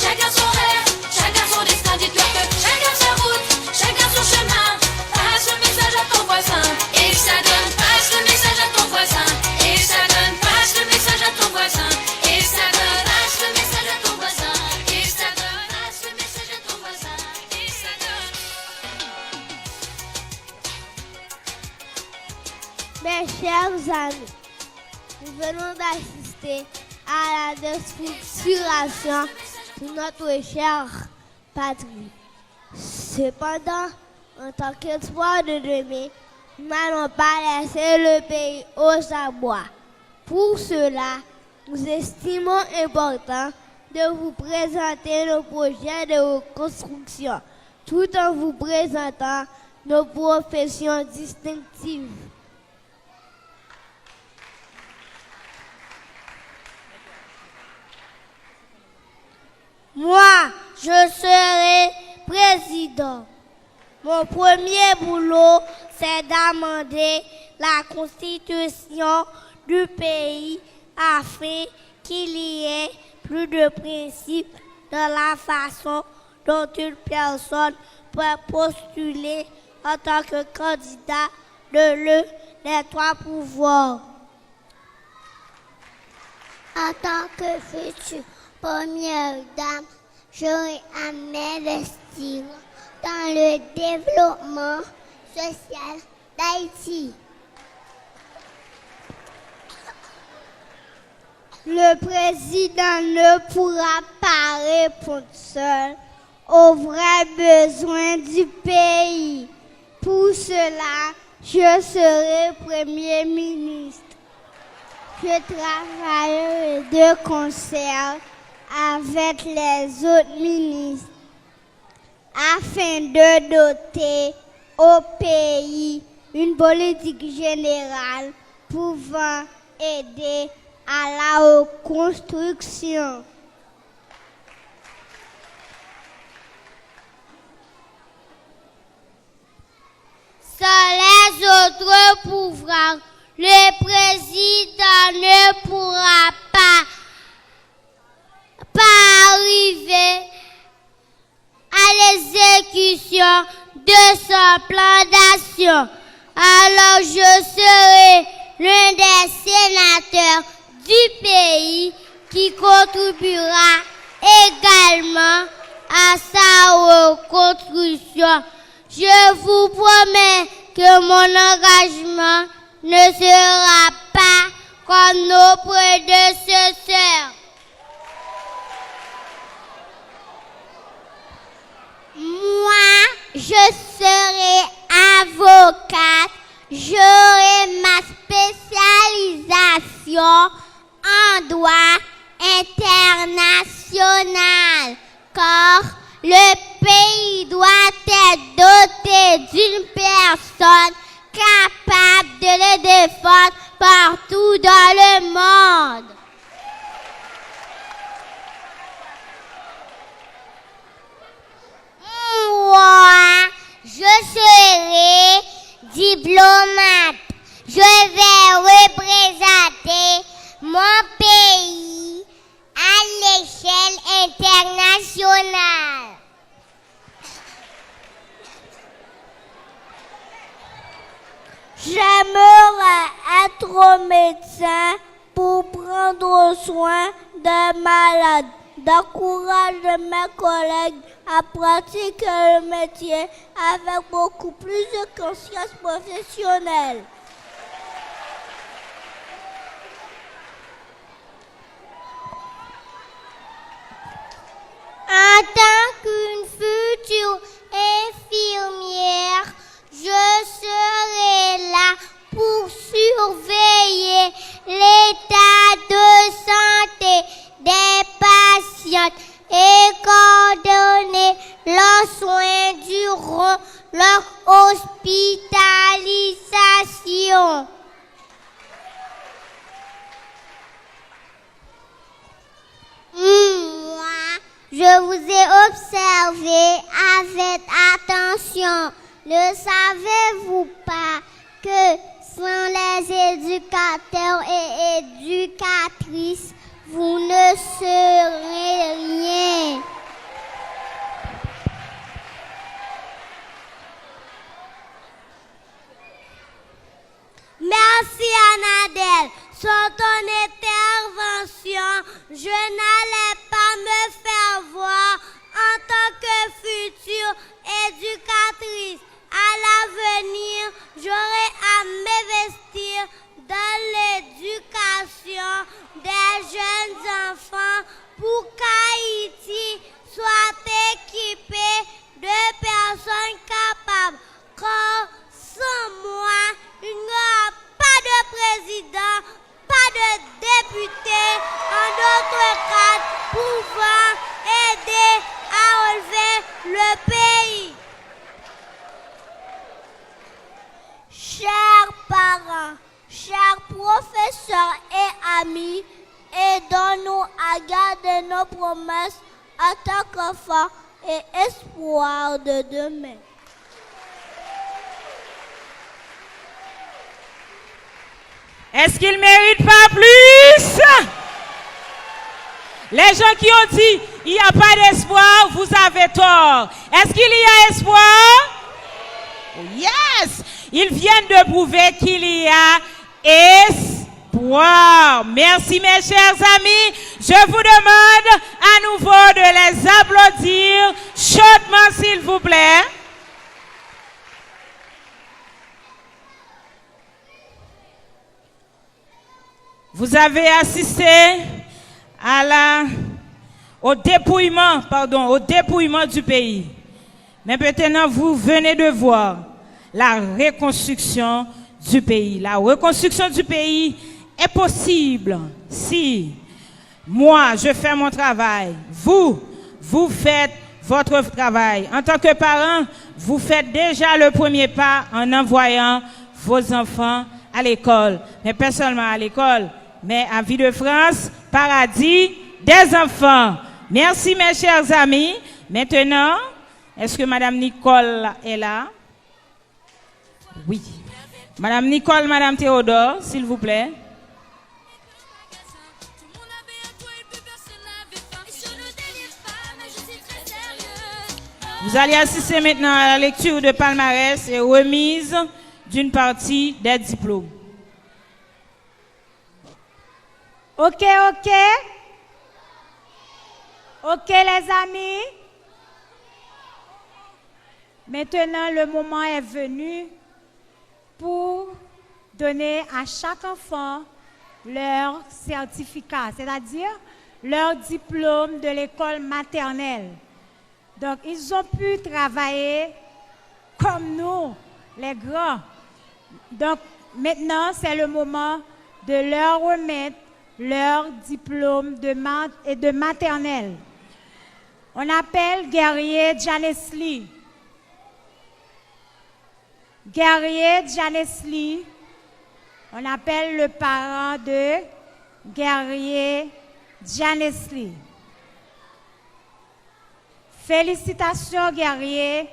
chacun son rêve, chacun son destin. Dis-toi que chacun sa route, chacun son chemin. Passe le message à ton voisin et ça donne. Passe le message à ton voisin et ça donne. Passe le message à ton voisin et ça donne. Passe le message à ton voisin et ça donne. Passe le message à ton voisin et ça donne. Mes chers amis, nous venons d'assister à la déstructuration de notre chère patrie. Cependant, en tant qu'espoir de demain, nous n'allons pas laisser le pays aux abois. Pour cela, nous estimons important de vous présenter nos projets de reconstruction, tout en vous présentant nos professions distinctives. Moi, je serai président. Mon premier boulot, c'est d'amender la constitution du pays afin qu'il y ait plus de principes dans la façon dont une personne peut postuler en tant que candidat de l'un des trois pouvoirs. En tant que future première dame, j'aurai à m'investir dans le développement social d'Haïti. Le président ne pourra pas répondre seul aux vrais besoins du pays. Pour cela, je serai Premier ministre. Je travaillerai de concert avec les autres ministres afin de doter au pays une politique générale pouvant aider à la reconstruction. Sans les autres pouvoirs, le président ne pourra pas arriver à l'exécution de son plan d'action. Alors je serai l'un des sénateurs du pays qui contribuera également à sa reconstruction. Je vous promets que mon engagement ne sera pas comme nos prédécesseurs. Moi, je serai avocate. J'aurai ma spécialisation en droit international, car le pays doit être doté d'une personne capable de le défendre partout dans le monde. Moi, je serai diplomate. Je vais représenter mon pays à l'échelle internationale. J'aimerais être médecin pour prendre soin des malades, d'encourager mes collègues à pratiquer le métier avec beaucoup plus de conscience professionnelle. En tant qu'une future infirmière, je serai là pour surveiller l'état de santé des patients et coordonner leurs soins durant leur hospitalisation. félicitations. Moi, je vous ai observé avec attention. Ne savez-vous pas que sans les éducateurs et éducatrices, vous ne serez rien? Merci Anadel. Sans ton intervention, je n'allais pas me faire voir en tant que future éducatrice. À l'avenir, j'aurai à m'investir dans l'éducation des jeunes enfants pour qu'Haïti soit équipé de personnes capables. Car sans moi, il n'y aura pas de président, pas de député, en d'autres cas pouvant aider à relever le pays. Chers parents, chers professeurs et amis, aidons-nous à garder nos promesses en tant qu'enfants et espoir de demain. Est-ce qu'il ne mérite pas plus? Les gens qui ont dit il n'y a pas d'espoir, vous avez tort. Est-ce qu'il y a espoir? Yes! Ils viennent de prouver qu'il y a espoir. Merci mes chers amis. Je vous demande à nouveau de les applaudir chaudement s'il vous plaît. Vous avez assisté au dépouillement du pays. Mais maintenant, vous venez de voir la reconstruction du pays. La reconstruction du pays est possible si moi, je fais mon travail. Vous faites votre travail. En tant que parent, vous faites déjà le premier pas en envoyant vos enfants à l'école. Mais pas seulement à l'école, mais à Vie de France, paradis des enfants. Merci mes chers amis. Maintenant, est-ce que Madame Nicole est là? Oui. Madame Nicole, Madame Théodore, s'il vous plaît. Vous allez assister maintenant à la lecture de palmarès et remise d'une partie des diplômes. Ok, les amis. Maintenant, le moment est venu pour donner à chaque enfant leur certificat, c'est-à-dire leur diplôme de l'école maternelle. Donc, ils ont pu travailler comme nous, les grands. Donc, maintenant, c'est le moment de leur remettre leur diplôme de maternelle. On appelle Guerrier Janesli. Guerrier Janesli, on appelle le parent de Guerrier Janesli. Félicitations Guerrier,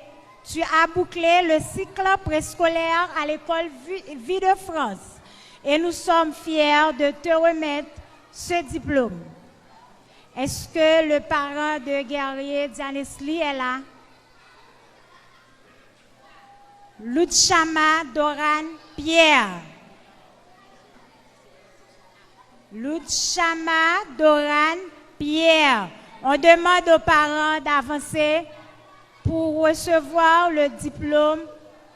tu as bouclé le cycle préscolaire à l'école Vie de France et nous sommes fiers de te remettre ce diplôme. Est-ce que le parent de Guerrier Janesli est là? Luchama Doran Pierre. Luchama Doran Pierre. On demande aux parents d'avancer pour recevoir le diplôme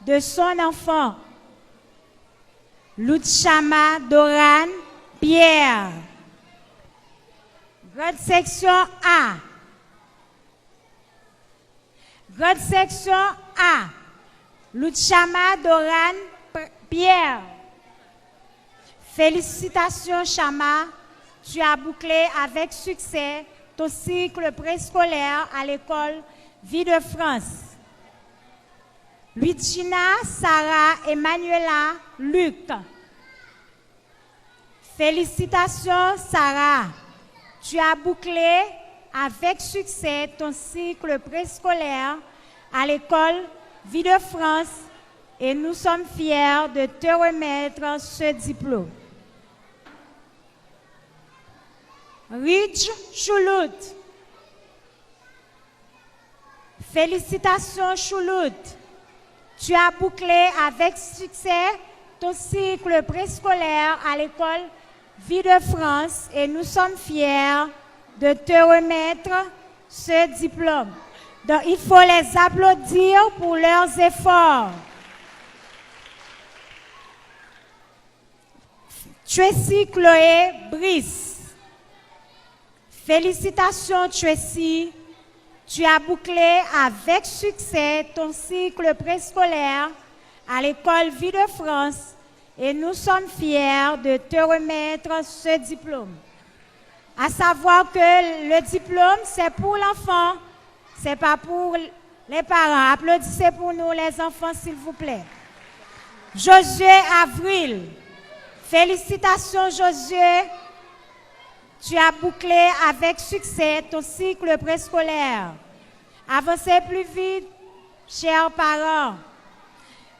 de son enfant. Luchama Doran Pierre. Grade section A. Grade section A. Luchama Doran Pierre. Félicitations Chama, tu as bouclé avec succès ton cycle préscolaire à l'école Vie de France. Luigina, Sarah, Emmanuela, Luc. Félicitations, Sarah. Tu as bouclé avec succès ton cycle préscolaire à l'école Vie de France et nous sommes fiers de te remettre ce diplôme. Ridge Choulout. Félicitations, Choulout. Tu as bouclé avec succès ton cycle préscolaire à l'école Vie de France et nous sommes fiers de te remettre ce diplôme. Donc, il faut les applaudir pour leurs efforts. Tracy Chloé Brice. Félicitations, Tracy. Tu as bouclé avec succès ton cycle préscolaire à l'école Vie de France et nous sommes fiers de te remettre ce diplôme. À savoir que le diplôme, c'est pour l'enfant, c'est pas pour les parents. Applaudissez pour nous, les enfants, s'il vous plaît. Josué Avril. Félicitations, Josué. Tu as bouclé avec succès ton cycle préscolaire. Avancez plus vite, chers parents.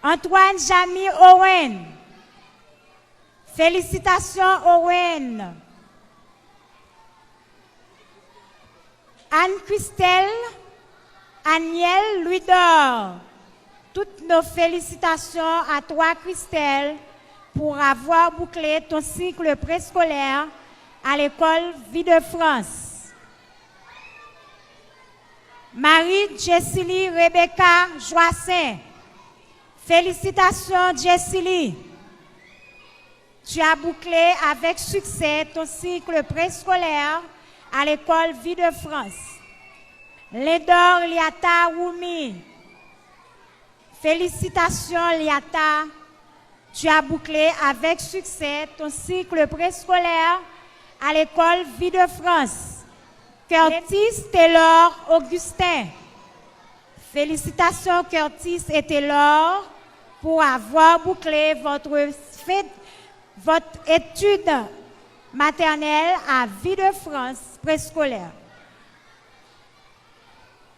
Antoine Jamy Owen. Félicitations, Owen. Anne-Christelle, Aniel Louis-Dor. Toutes nos félicitations à toi, Christelle, pour avoir bouclé ton cycle préscolaire à l'école Vie de France. Marie Jessily Rebecca Joassin. Félicitations, Jessily. Tu as bouclé avec succès ton cycle préscolaire à l'école Vie de France. Lédor Liata Woumi. Félicitations, Liata. Tu as bouclé avec succès ton cycle préscolaire à l'école Vie de France. Curtis Taylor Augustin. Félicitations, Curtis et Taylor, pour avoir bouclé votre étude maternelle à Vie de France préscolaire.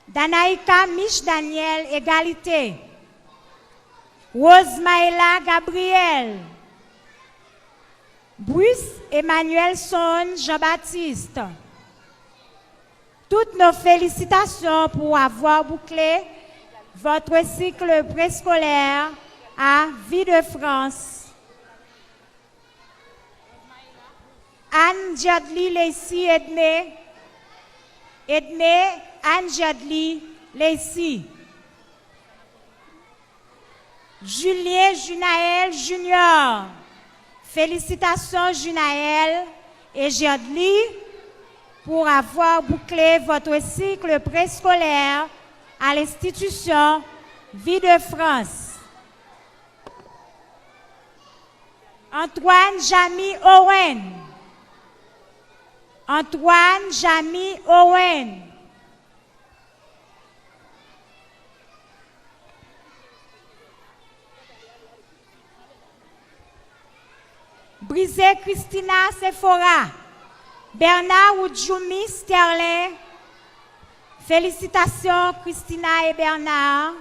Danaïka Mich Daniel, égalité. Rose Maëla Gabriel. Bruce Emmanuel Son Jean-Baptiste. Toutes nos félicitations pour avoir bouclé votre cycle préscolaire à Vie de France. Anne Jadli Lacey Edmé. Anne Jadli Lacey. Julien Junaël Junior. Félicitations Junaël et Jadli pour avoir bouclé votre cycle préscolaire à l'institution Vie de France. Antoine Jamy Owen. Antoine Jamy Owen. Brisé Christina Sephora. Bernard Oudjoumi Sterling. Félicitations Christina et Bernard.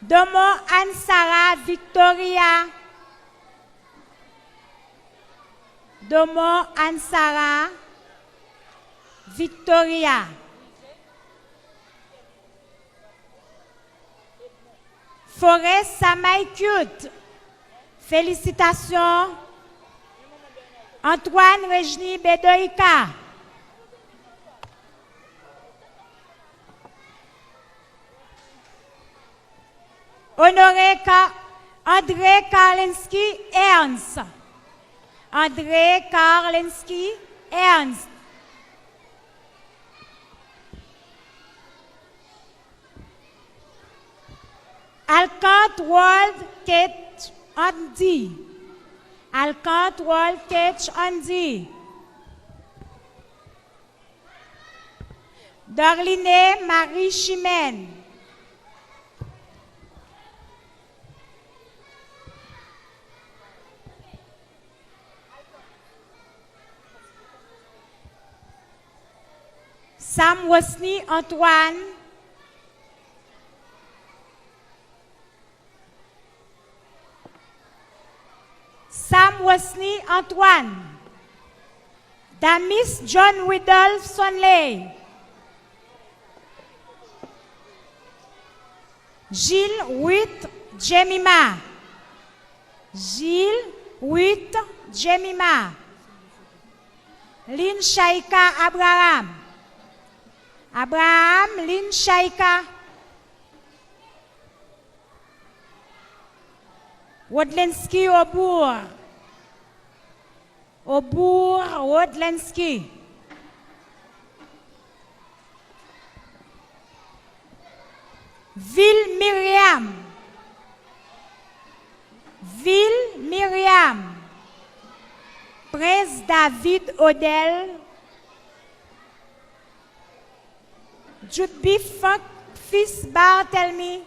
Domo Anne-Sara Victoria. Domo Anne-Sara Victoria. Forest Samaïkut. Félicitations. Antoine Regni Bedoïka. André Karlinski Ernst. André Karlinski Ernst. Alcant World Kate Andy. Alcant World Kate Andy. Darline Marie Chimène. Sam Wosni Antoine. Sam Wosni Antoine. Damis John Whittle Sonley. Gilles Witt Jemima. Gilles Witt Jemima. Lynn Shaika Abraham. Abraham Lynn Shaika. Wodlensky Aubour. Aubour Wodlensky. Ville Myriam. Ville Myriam. Prince David Odell. Judby Frank fils Barthélemy.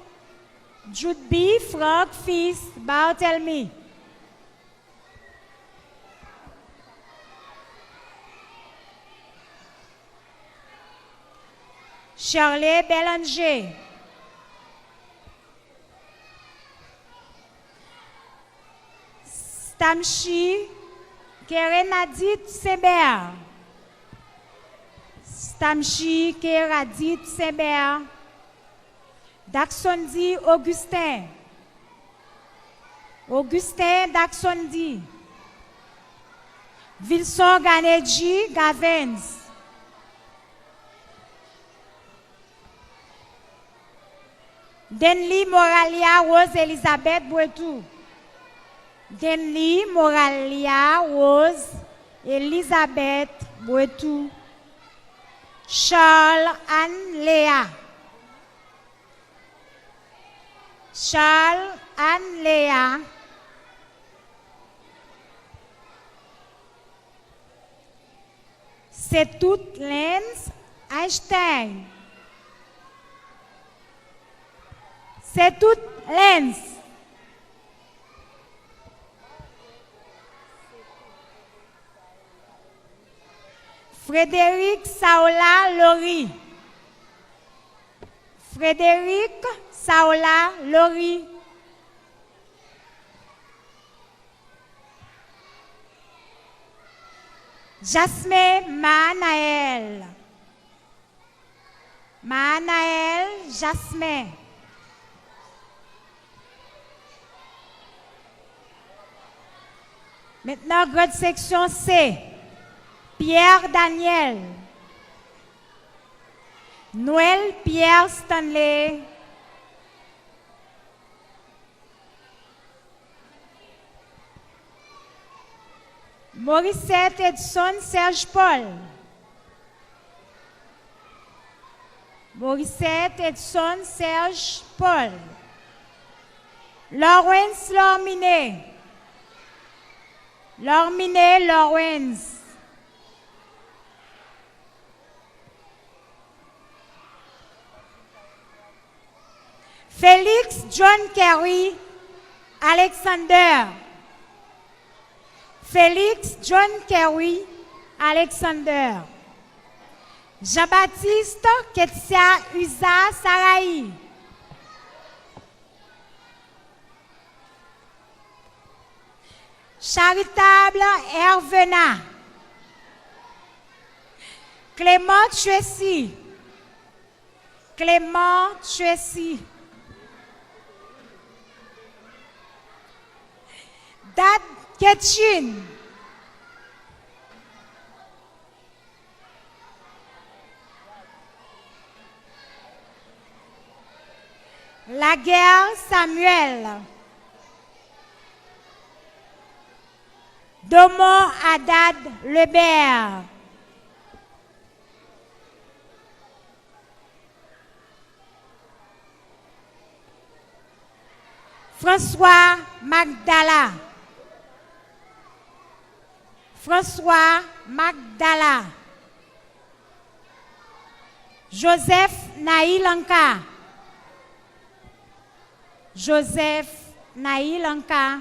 Judby Frank fils Barthélemy. Charlie Bélanger. Stamchi Kerenadit Seber. Stamchi Keradit Seber. Daxondi Augustin. Augustin Daxondi. Wilson Ganeji Gavens. Denli Moralia Rose Elisabeth Bouetou. Denli Moralia Rose Elisabeth Bouetou. Charles Anne Léa. Charles Anne Léa. C'est toute Lenz Einstein. C'est toute Lenz. Frédéric Saola Lori. Frédéric Saola Lori. Jasmine Manaël. Manaël Jasmine. Maintenant, grade section C. Pierre Daniel. Noël Pierre Stanley. Morissette Edson Serge Paul. Morissette Edson Serge Paul. Lawrence Lorminé. Lorminé Lawrence. Félix John Kerry Alexander. Félix John Kerry Alexander. Jean-Baptiste Ketsia Usa Sarahi. Charitable Hervena. Clément Chuessy. Clément Chuessy. Dad Ketchin. Laguerre Samuel. Domon Haddad Lebert. François Magdala. François Magdala. Joseph Naïlanka. Joseph Naïlanka.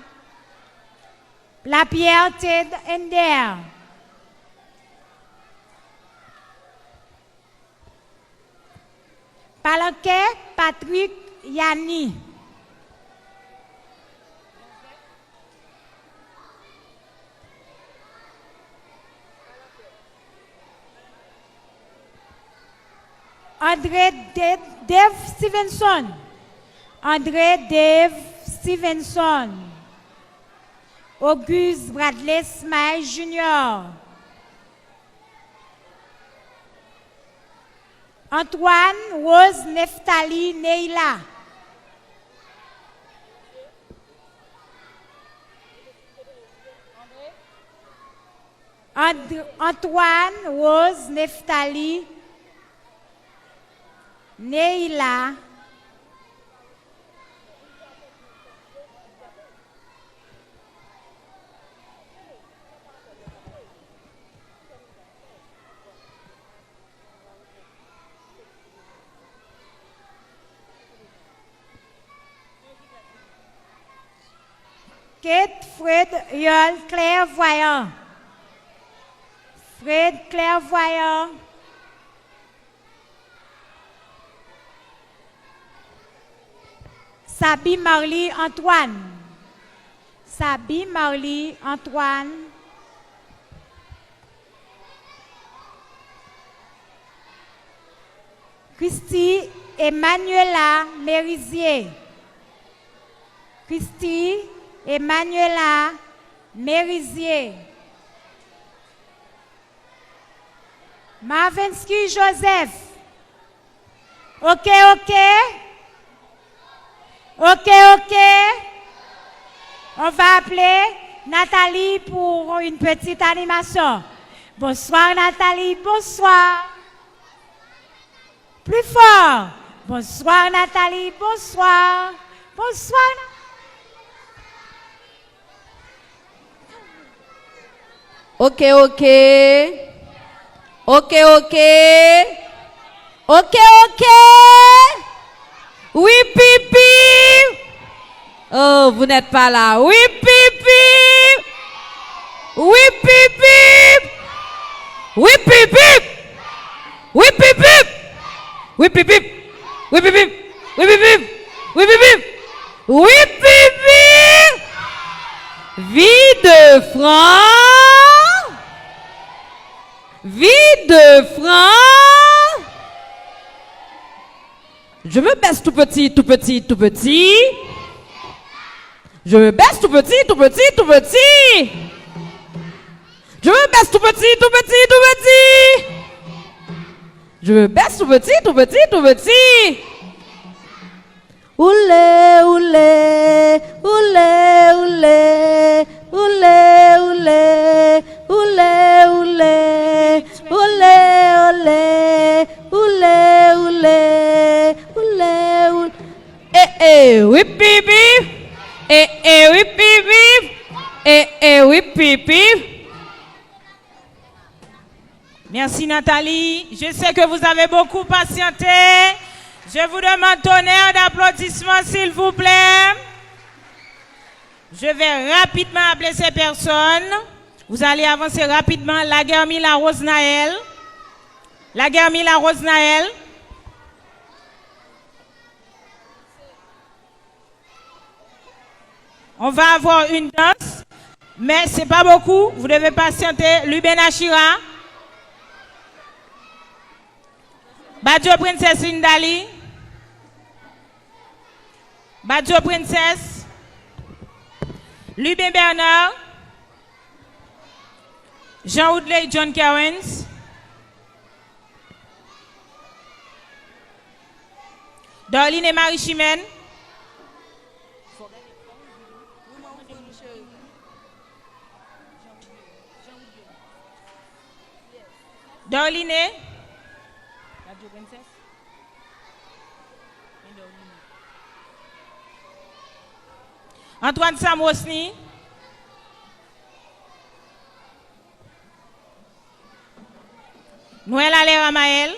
La Pierre Ted Ender. Palanquet Patrick Yanni. André Dave Stevenson. André Dave Stevenson. Auguste Bradley Smile Jr. Antoine Rose Neftali Neila. Antoine Rose Neftali Neila. Kate Fred Yol Clairvoyant. Fred Clairvoyant. Sabi Marley Antoine. Sabi Marley Antoine. Christy Emmanuela Mérisier. Christy Emmanuela Mérisier. Marvinsky Joseph. OK. On va appeler Nathalie pour une petite animation. Bonsoir Nathalie, bonsoir. Plus fort. Bonsoir Nathalie, bonsoir. Bonsoir. OK. Oui, pipi. Oh, vous n'êtes pas là. Oui, pipi. Oui, pipi. Oui, pipi. Oui, pipi. Oui, pipi. Oui, pipi. Oui, pipi. Oui, pipi. Oui, pipi. Vie de francs. Vie de francs. Je me baisse tout petit. Je me baisse tout petit. Je me baisse tout petit. Je me baisse tout petit. Oulé. Oui, pipi. Oui, pipi. Oui, pipi. Merci Nathalie. Je sais que vous avez beaucoup patienté. Je vous demande tonnerre d'applaudissements s'il vous plaît. Je vais rapidement appeler ces personnes. Vous allez avancer rapidement. Laguermila Rose-Naël. Laguermila Rose-Naël. On va avoir une danse, mais c'est pas beaucoup. Vous devez patienter. Luben Achira. Badjo Princesse Indali. Badjo Princesse. Luben Bernard. Jean Woodley, John Cowens. Dorline et Marie Chimène. Dorline. Antoine Samosni. Noël Alain Ramael.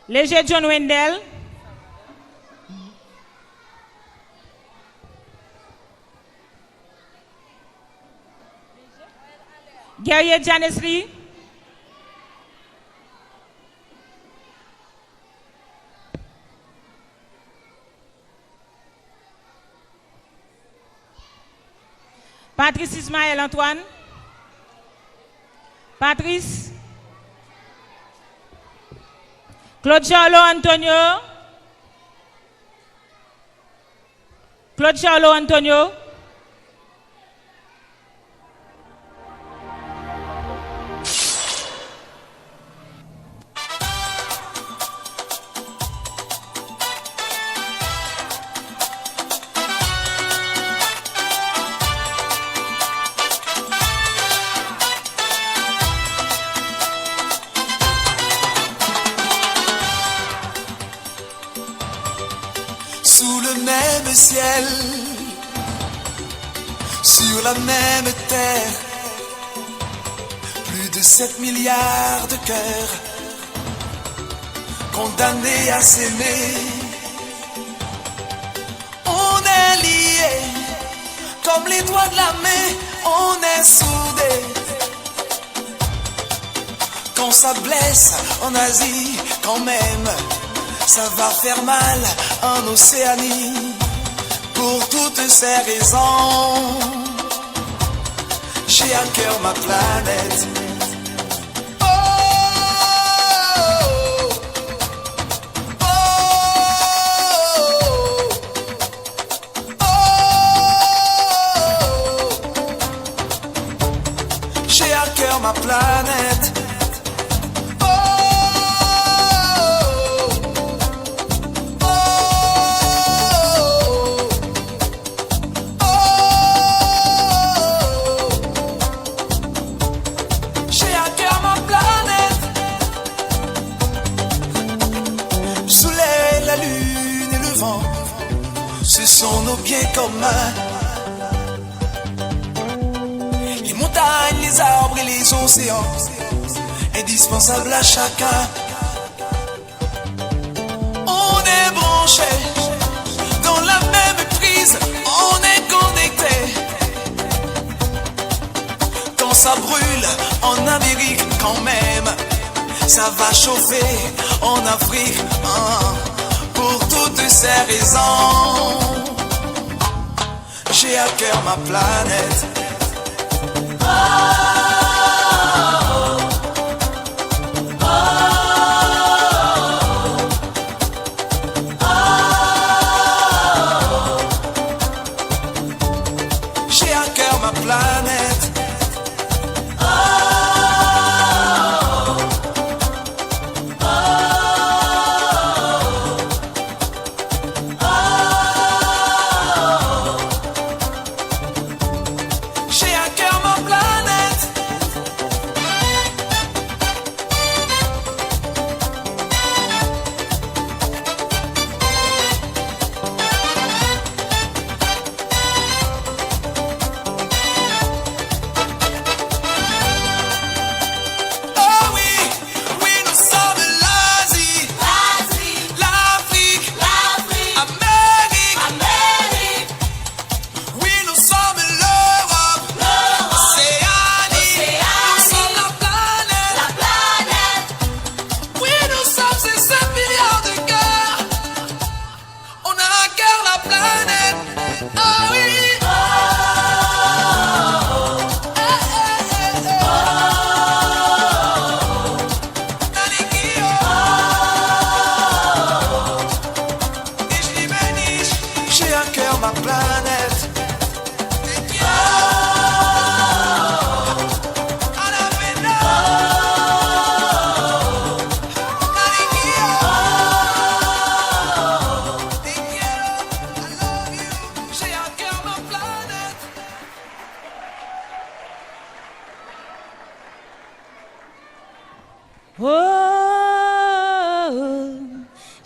Léger John Wendell. Guerrier Janice Lee. Patrice Ismaël Antoine. Patrice. Claude Charlot Antonio. Claude Charlot Antonio. Sous le même ciel, sur la même terre, plus de 7 milliards de cœurs condamnés à s'aimer. On est liés comme les doigts de la main, on est soudés. Quand ça blesse en Asie, quand même, ça va faire mal en Océanie. Pour toutes ces raisons, j'ai à cœur ma planète. Oh, oh, oh, oh. J'ai à cœur ma planète. Ce sont nos biens communs. Les montagnes, les arbres et les océans, indispensables à chacun. On est branchés dans la même prise, on est connectés. Quand ça brûle en Amérique, quand même, ça va chauffer en Afrique. Pour toutes ces raisons, j'ai à cœur ma planète. Oh, oh, oh, j'ai à cœur ma planète.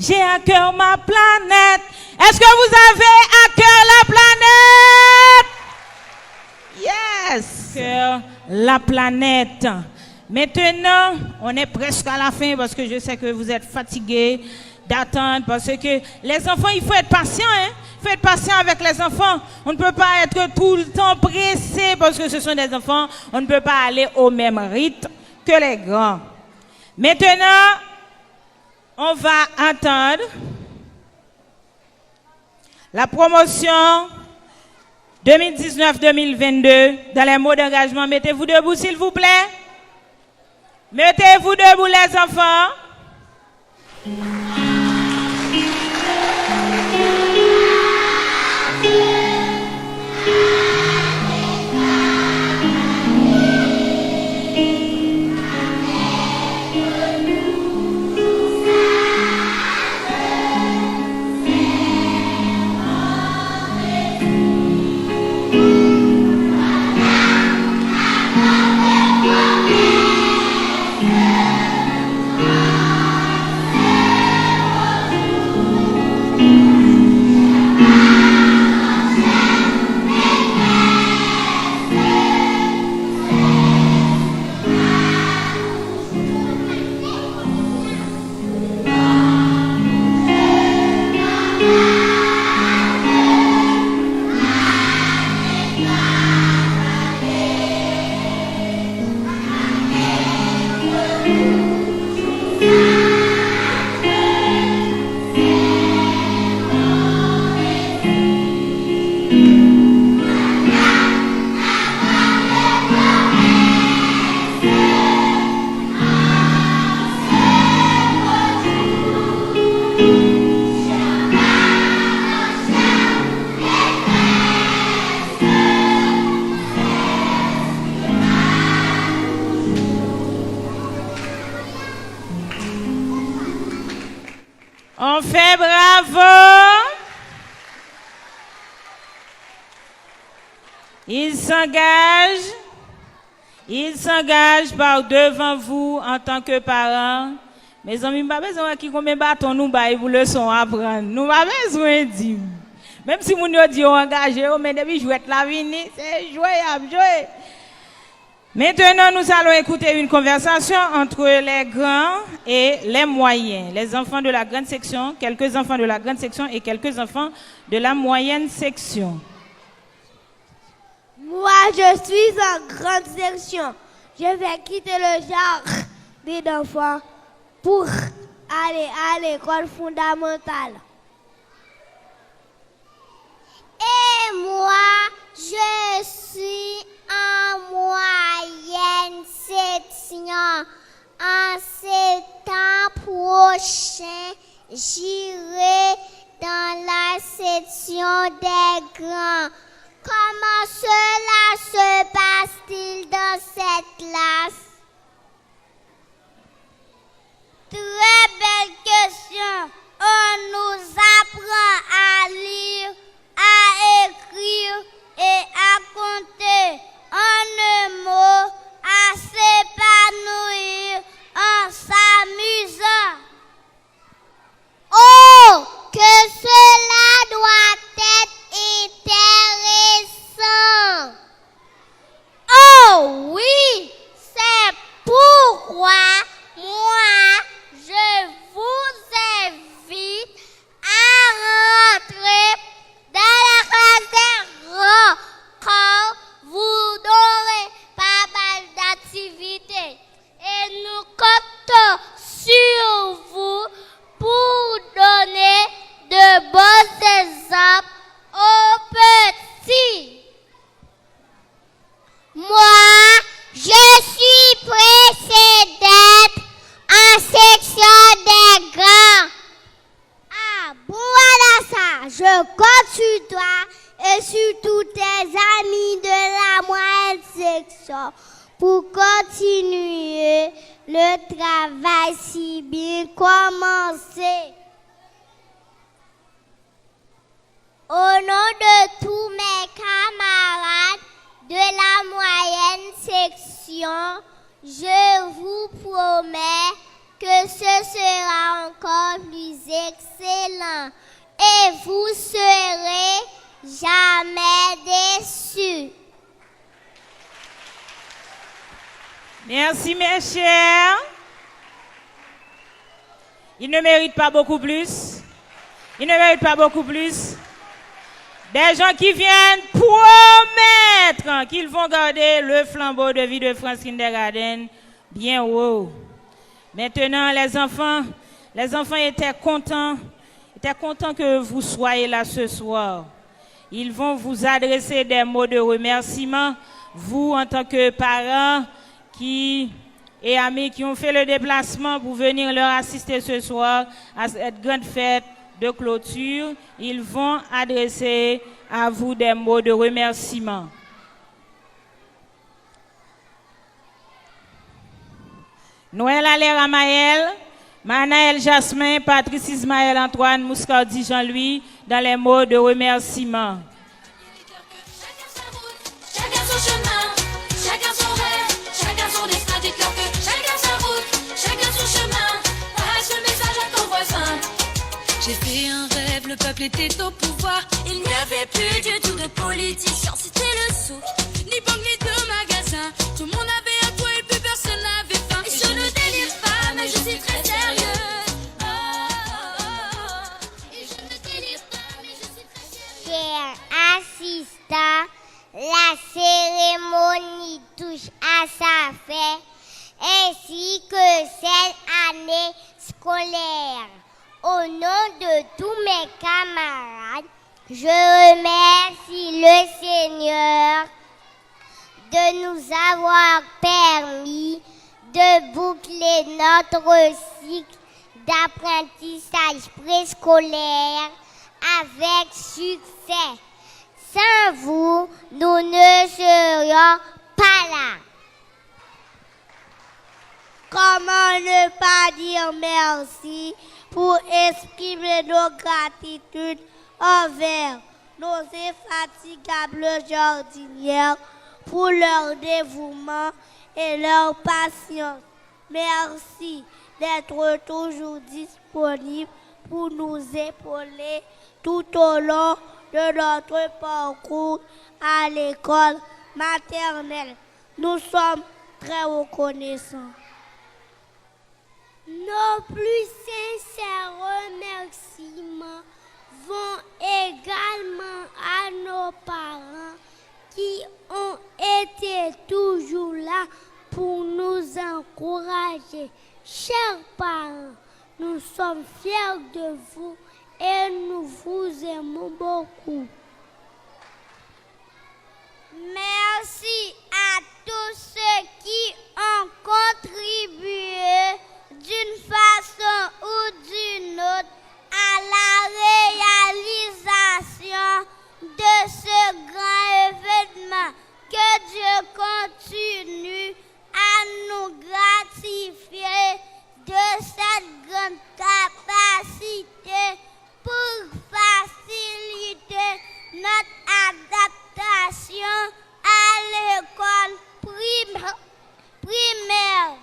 J'ai à cœur ma planète. Est-ce que vous avez à cœur la planète? Yes. Cœur la planète. Maintenant, on est presque à la fin parce que je sais que vous êtes fatigués d'attendre parce que les enfants, il faut être patient, hein. Il faut être patient avec les enfants. On ne peut pas être tout le temps pressé parce que ce sont des enfants. On ne peut pas aller au même rythme que les grands. Maintenant, on va attendre la promotion 2019-2022 dans les mots d'engagement. Mettez-vous debout, s'il vous plaît. Mettez-vous debout, les enfants. On fait bravo. Il s'engage par devant vous en tant que parents. Mes amis, pas besoin qui combien bâton nous bail pour leçon apprendre. Nous pas besoin de dire. Même si nous dit engagé, mais depuis jouer la vie, c'est jouer. Maintenant, nous allons écouter une conversation entre les grands et les moyens. Les enfants de la grande section, quelques enfants de la grande section et quelques enfants de la moyenne section. Moi, je suis en grande section. Je vais quitter le jardin d'enfants pour aller à l'école fondamentale. Et moi, je suis en moyenne section. En septembre prochain, j'irai dans la section des grands. Comment cela se passe-t-il dans cette classe? Très belle question. On nous apprend à lire, à écrire et à compter. En un mot, à s'épanouir en s'amusant. Oh, que cela doit être intéressant. Oh oui, c'est pourquoi moi, je vous invite à rentrer dans la classe des grands, car vous n'aurez pas mal d'activités. Et nous comptons sur vous pour donner de bons exemples aux petits. Moi, je suis pressée d'être en section des grands. Ah, bon, voilà ça. Je compte sur toi et sur tous tes amis de la moyenne section pour continuer le travail si bien commencé. Au nom de tous mes camarades de la moyenne section, je vous promets que ce sera encore plus excellent et vous serez jamais déçus. Merci, mes chers. Ils ne méritent pas beaucoup plus. Ils ne méritent pas beaucoup plus. Des gens qui viennent promettre qu'ils vont garder le flambeau de vie de France Kindergarten bien haut. Maintenant, les enfants étaient contents que vous soyez là ce soir. Ils vont vous adresser des mots de remerciement, vous en tant que parents et amis qui ont fait le déplacement pour venir leur assister ce soir à cette grande fête de clôture. Ils vont adresser à vous des mots de remerciement. Noël Allaire Amaël, Manaël Jasmin, Patrice Ismaël Antoine, Mouscardi Jean-Louis, dans les mots de remerciement. Chacun sa route, chacun son chemin, chacun son rêve, chacun son destin. Dites-leur que chacun sa route, chacun son chemin. Passe le message à ton voisin. J'ai fait un rêve, le peuple était au pouvoir. Il n'y avait plus du tout de politiciens, c'était le souk. Ni banque ni de magasin. Tout le monde avait un toit et plus personne n'avait faim. Et je ne délire pas, mais je suis très sérieuse. Et je ne délire pas, mais je suis très sérieuse. Chers assistants, la cérémonie touche à sa fin, ainsi que cette année scolaire. Au nom de tous mes camarades, je remercie le Seigneur de nous avoir permis de boucler notre cycle d'apprentissage préscolaire avec succès. Sans vous, nous ne serions pas là. Comment ne pas dire merci pour exprimer nos gratitudes envers nos infatigables jardinières pour leur dévouement et leur patience. Merci d'être toujours disponibles pour nous épauler tout au long de notre parcours à l'école maternelle. Nous sommes très reconnaissants. Nos plus sincères remerciements vont également à nos parents qui ont été toujours là pour nous encourager. Chers parents, nous sommes fiers de vous et nous vous aimons beaucoup. Merci à tous ceux qui ont contribué d'une façon ou d'une autre à la réalisation de ce grand événement. Que Dieu continue à nous gratifier de cette grande capacité pour faciliter notre adaptation à l'école primaire.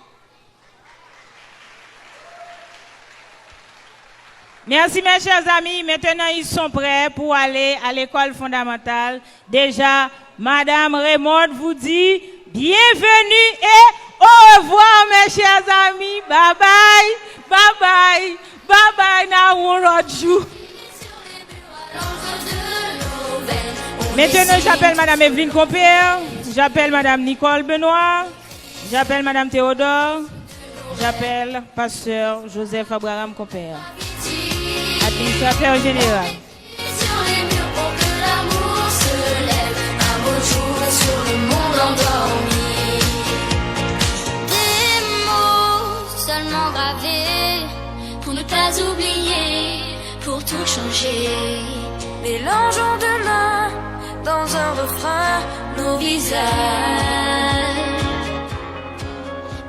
Merci mes chers amis. Maintenant, ils sont prêts pour aller à l'école fondamentale. Déjà, Madame Raymond vous dit bienvenue et au revoir mes chers amis. Bye bye, bye bye, bye bye. Now l'autre jour. Maintenant, j'appelle Madame Evelyne Compère, j'appelle Madame Nicole Benoît, j'appelle Madame Théodore, j'appelle Pasteur Joseph Abraham Compère. Administrateur général. Sur les murs pour que l'amour se lève, un beau jour sur le monde endormi. Des mots seulement gravés Pour ne pas oublier, pour tout changer. Mélangeons demain dans un refrain nos visages.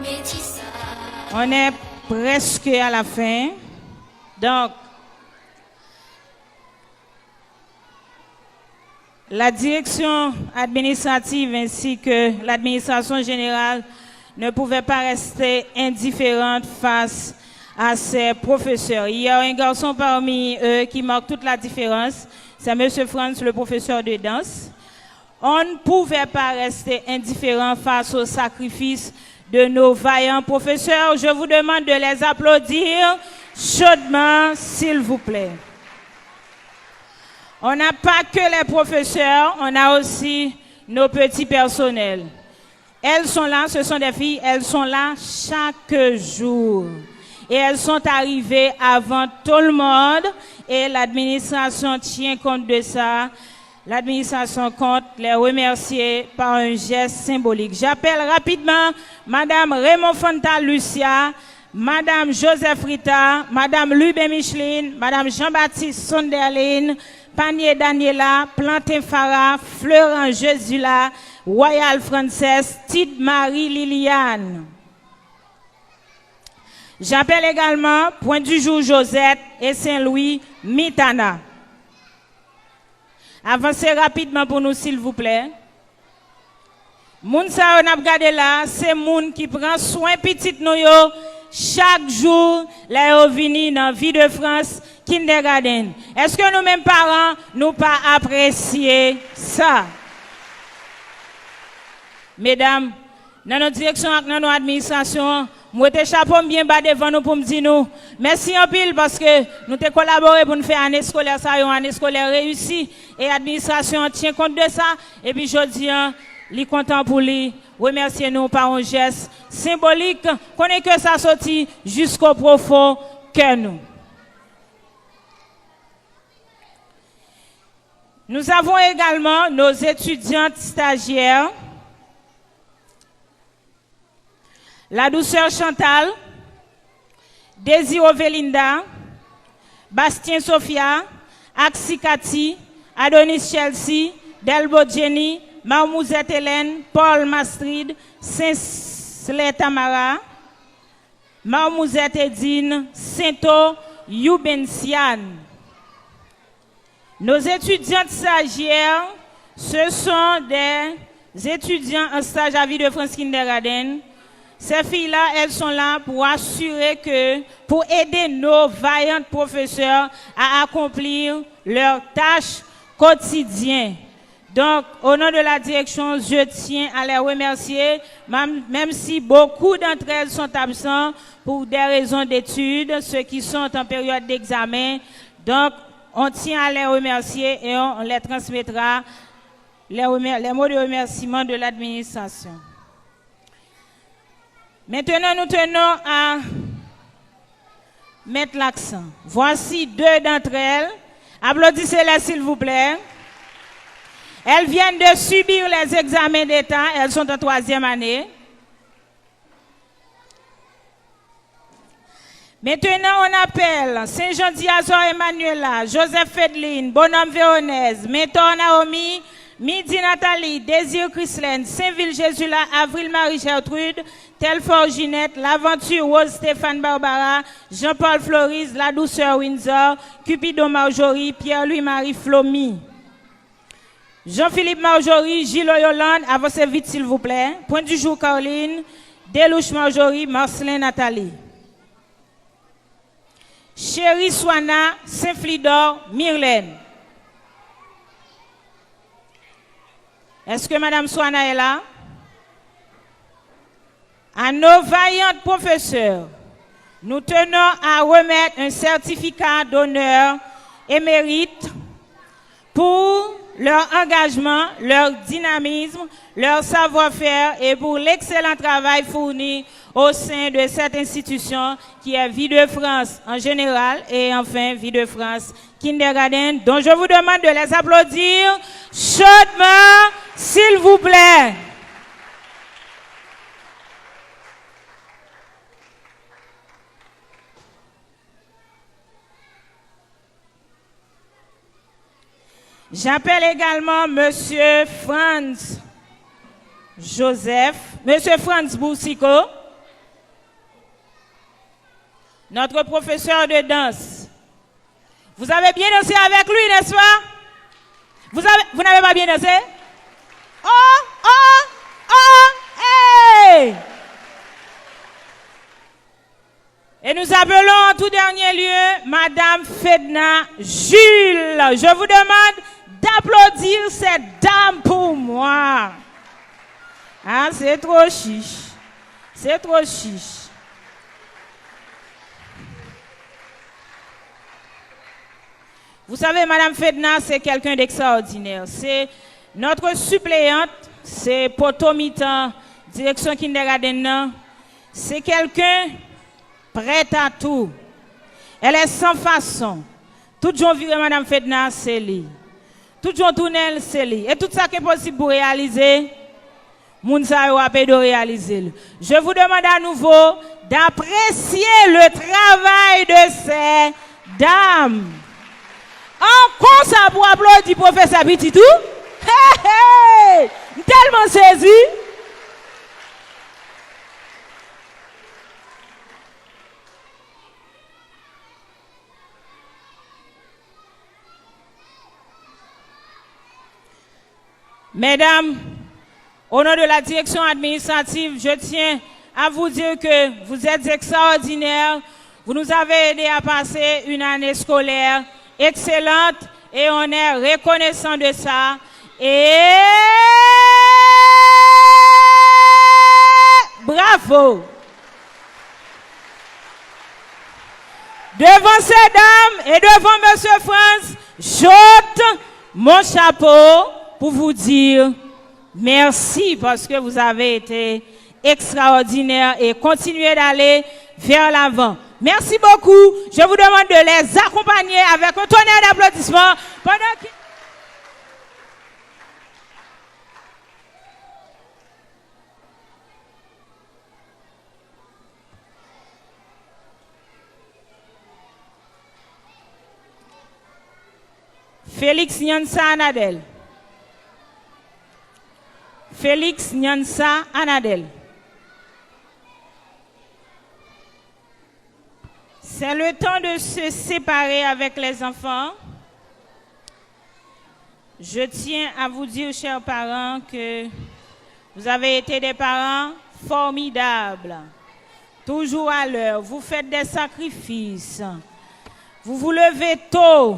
Métissage. On est presque à la fin. Donc, la direction administrative ainsi que l'administration générale ne pouvaient pas rester indifférentes face à ces professeurs. Il y a un garçon parmi eux qui marque toute la différence. C'est M. Franz, le professeur de danse. On ne pouvait pas rester indifférent face au sacrifice de nos vaillants professeurs. Je vous demande de les applaudir chaudement, s'il vous plaît. On n'a pas que les professeurs, on a aussi nos petits personnels. Elles sont là, ce sont des filles, elles sont là chaque jour. Et elles sont arrivées avant tout le monde et l'administration tient compte de ça. L'administration compte les remercier par un geste symbolique. J'appelle rapidement Madame Raymond Fontal Lucia, Madame Joseph Rita, Madame Lubé Micheline, Madame Jean-Baptiste Sonderline, Panier Daniela, Plantin Farah, Florent Jesula, Royal Frances, Tite Marie Liliane. J'appelle également Point du Jour Josette et Saint-Louis Mitana. Avancez rapidement pour nous, s'il vous plaît. Moun sa on a regardé là, c'est moun qui prend soin petit nous yo chaque jour les yo vini dans Vie de France Kindergarten. Est-ce que nous mêmes parents nous pas apprécier ça? Mesdames, dans notre direction et dans notre administration, moi te chapeau bien bas devant nous pour me dire nous merci en pile parce que nous te collaboré pour nous faire année scolaire ça une année scolaire réussie et l'administration tient compte de ça et puis je dis li content pour lui remercier nous par un geste symbolique qu'on est que ça sorti jusqu'au profond cœur nous. Nous avons également nos étudiantes stagiaires. La douceur Chantal, Désir Velinda, Bastien Sophia, Axi Cathy, Adonis Chelsea, Delbo Jenny, Marmouzette Hélène, Paul Mastrid, Saint-Slay Tamara, Marmouzette Edine, Sainto Youbensian. Nos étudiantes stagiaires, ce sont des étudiants en stage à Vie de France Kindergarten. Ces filles-là, elles sont là pour assurer que, pour aider nos vaillantes professeurs à accomplir leurs tâches quotidiennes. Donc, au nom de la direction, je tiens à les remercier, même si beaucoup d'entre elles sont absents pour des raisons d'études, ceux qui sont en période d'examen. Donc, on tient à les remercier et on les transmettra les mots de remerciement de l'administration. Maintenant, nous tenons à mettre l'accent. Voici deux d'entre elles. Applaudissez-les, s'il vous plaît. Elles viennent de subir les examens d'État. Elles sont en 3e année. Maintenant, on appelle Saint-Jean-Diazor Emmanuela, Joseph Fedline, Bonhomme Véronèse, Métor Naomi, Midi Nathalie, Désir Christlaine, Saint-Ville Jésula, Avril Marie Gertrude, Telfort Ginette, L'Aventure Rose Stéphane Barbara, Jean-Paul Floris, La Douceur Windsor, Cupido Marjorie, Pierre-Louis Marie Flomy. Jean-Philippe Marjorie, Gilles Yolande, avancez vite s'il vous plaît. Point du Jour Caroline, Delouche Marjorie, Marcelin Nathalie. Chérie Swana, Saint-Flidor, Myrlène. Est-ce que Madame Swana est là? À nos vaillantes professeurs, nous tenons à remettre un certificat d'honneur et mérite pour leur engagement, leur dynamisme, leur savoir-faire et pour l'excellent travail fourni au sein de cette institution qui est Vie de France en général et enfin Vie de France Kindergarten, dont je vous demande de les applaudir chaudement, s'il vous plaît. J'appelle également Monsieur Franz Joseph, Monsieur Franz Boussico, notre professeur de danse. Vous avez bien dansé avec lui, n'est-ce pas? Vous n'avez pas bien dansé? Hey! Et nous appelons en tout dernier lieu Madame Fedna Jules. Je vous demande d'applaudir cette dame pour moi. Ah, c'est trop chiche. C'est trop chiche. Vous savez, Madame Fedna, c'est quelqu'un d'extraordinaire. C'est notre suppléante, c'est Potomitan, direction kindergarten. C'est quelqu'un prêt à tout. Elle est sans façon. Tout jour vivre Madame Fedna, c'est lui. Tout jour tourner, c'est lui. Et tout ça qui est possible pour réaliser, Mounsa a de réaliser. Je vous demande à nouveau d'apprécier le travail de ces dames. En ça pour applaudir professeur Bititou. Hey, hey, tellement saisi. Mesdames, au nom de la direction administrative, je tiens à vous dire que vous êtes extraordinaires. Vous nous avez aidé à passer une année scolaire excellente et on est reconnaissant de ça. Et bravo! Devant ces dames et devant Monsieur France, j'ôte mon chapeau pour vous dire merci parce que vous avez été extraordinaire et continuez d'aller vers l'avant. Merci beaucoup. Je vous demande de les accompagner avec un tonnerre d'applaudissements pendant qu'ils... Félix Nyansa Anadel. Félix Nyansa Anadel. C'est le temps de se séparer avec les enfants. Je tiens à vous dire, chers parents, que vous avez été des parents formidables. Toujours à l'heure. Vous faites des sacrifices. Vous vous levez tôt.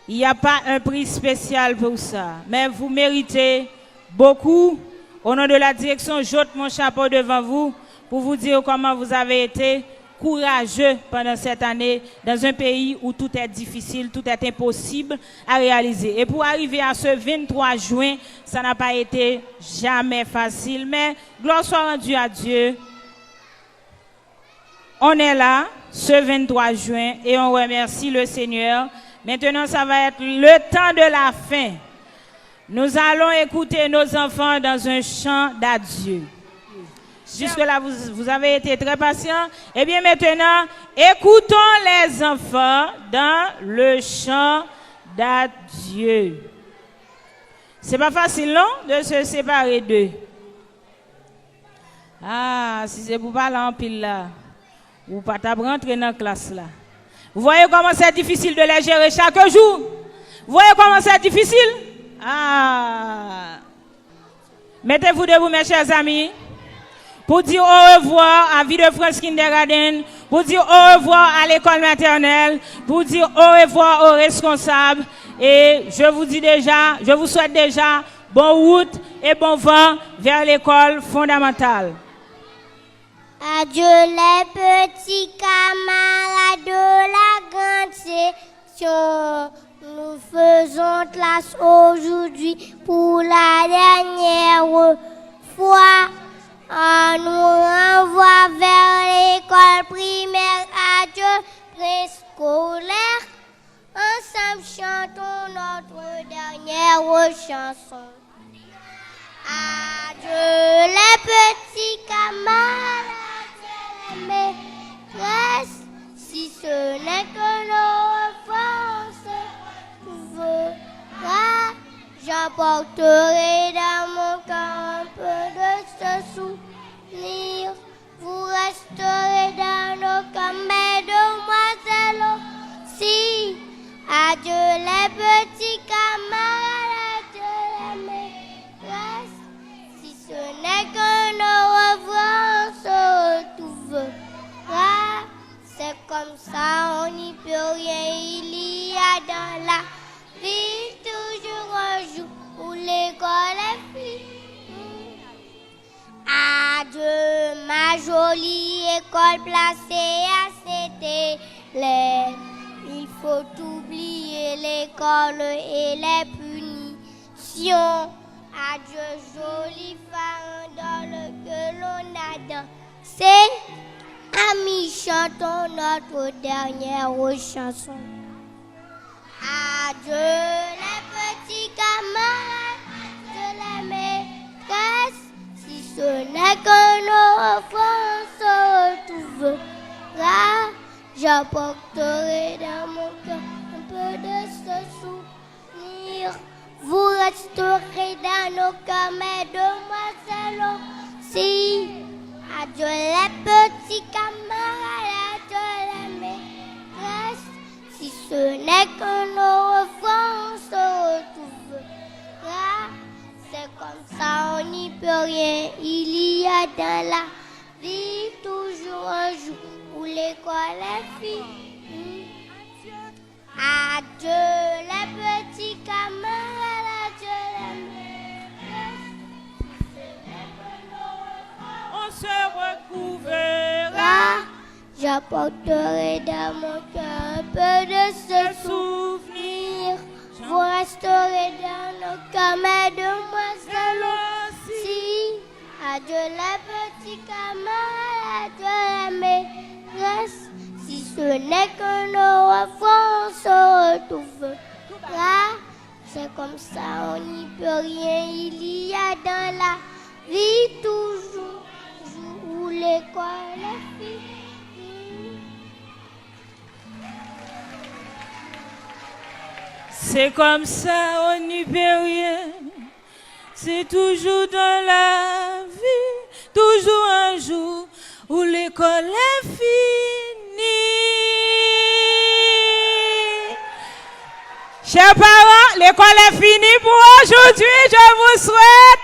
Il n'y a pas un prix spécial pour ça. Mais vous méritez beaucoup. Au nom de la direction, j'ôte mon chapeau devant vous pour vous dire comment vous avez été courageux pendant cette année dans un pays où tout est difficile, tout est impossible à réaliser. Et pour arriver à ce 23 juin, ça n'a pas été jamais facile. Mais gloire soit rendue à Dieu. On est là, ce 23 juin, et on remercie le Seigneur. Maintenant, ça va être le temps de la fin. Nous allons écouter nos enfants dans un chant d'adieu. Jusque-là, vous avez été très patients. Eh bien, maintenant, écoutons les enfants dans le chant d'adieu. C'est pas facile, non, de se séparer d'eux. Ah, si c'est pour parler en pile là, ou pas rentrer dans la classe là. Vous voyez comment c'est difficile de les gérer chaque jour? Vous voyez comment c'est difficile? Ah! Mettez-vous debout, mes chers amis, pour dire au revoir à Vie de France Kindergarten, pour dire au revoir à l'école maternelle, pour dire au revoir aux responsables. Et je vous dis déjà, je vous souhaite déjà bonne route et bon vent vers l'école fondamentale. Adieu les petits camarades de la grande section. Nous faisons classe aujourd'hui pour la dernière fois. On nous renvoie vers l'école primaire. Adieu préscolaire. Ensemble chantons notre dernière chanson. Adieu les petits camarades. Mais reste, si ce n'est que nos forces, tu verras, j'emporterai dans mon cœur un peu de ce souvenir. Vous resterez dans nos cœurs, mesdemoiselles aussi. Adieu les petits camarades, adieu les maîtresses, si ce n'est que nos revanches, tout verra. C'est comme ça, on n'y peut rien. Il y a dans la vie toujours un jour où l'école est finie. jolie école placée à cet élève. Il faut oublier l'école et les punitions. Adieu, jolie farandole que l'on a dansé. Amis, chantons notre dernière chanson. Adieu, les petits camarades de la maîtresse. Si ce n'est qu'un au revoir, on se retrouvera. J'apporterai dans mon cœur un peu de ce souvenir. Vous resterez dans nos cœurs, mesdemoiselles aussi. Adieu les petits camarades de la maîtresse. Si ce n'est qu'un au revoir, on se retrouvera. C'est comme ça, on n'y peut rien. Il y a dans la vie toujours un jour où l'école est finie. Adieu les petits camarades de la maîtresse. On se retrouvera. J'apporterai dans mon cœur un peu de ce souvenir. Vous resterez dans nos cœurs, mesdemoiselles aussi. Adieu les petits camarades de la maîtresse. Si ce n'est qu'un au revoir, on se retrouvera. C'est comme ça, on n'y peut rien. Il y a dans la vie toujours un jour où l'école est finie. C'est comme ça, on n'y peut rien. C'est toujours dans la vie, toujours un jour où l'école est finie. Chers parents, l'école est finie pour aujourd'hui. Je vous souhaite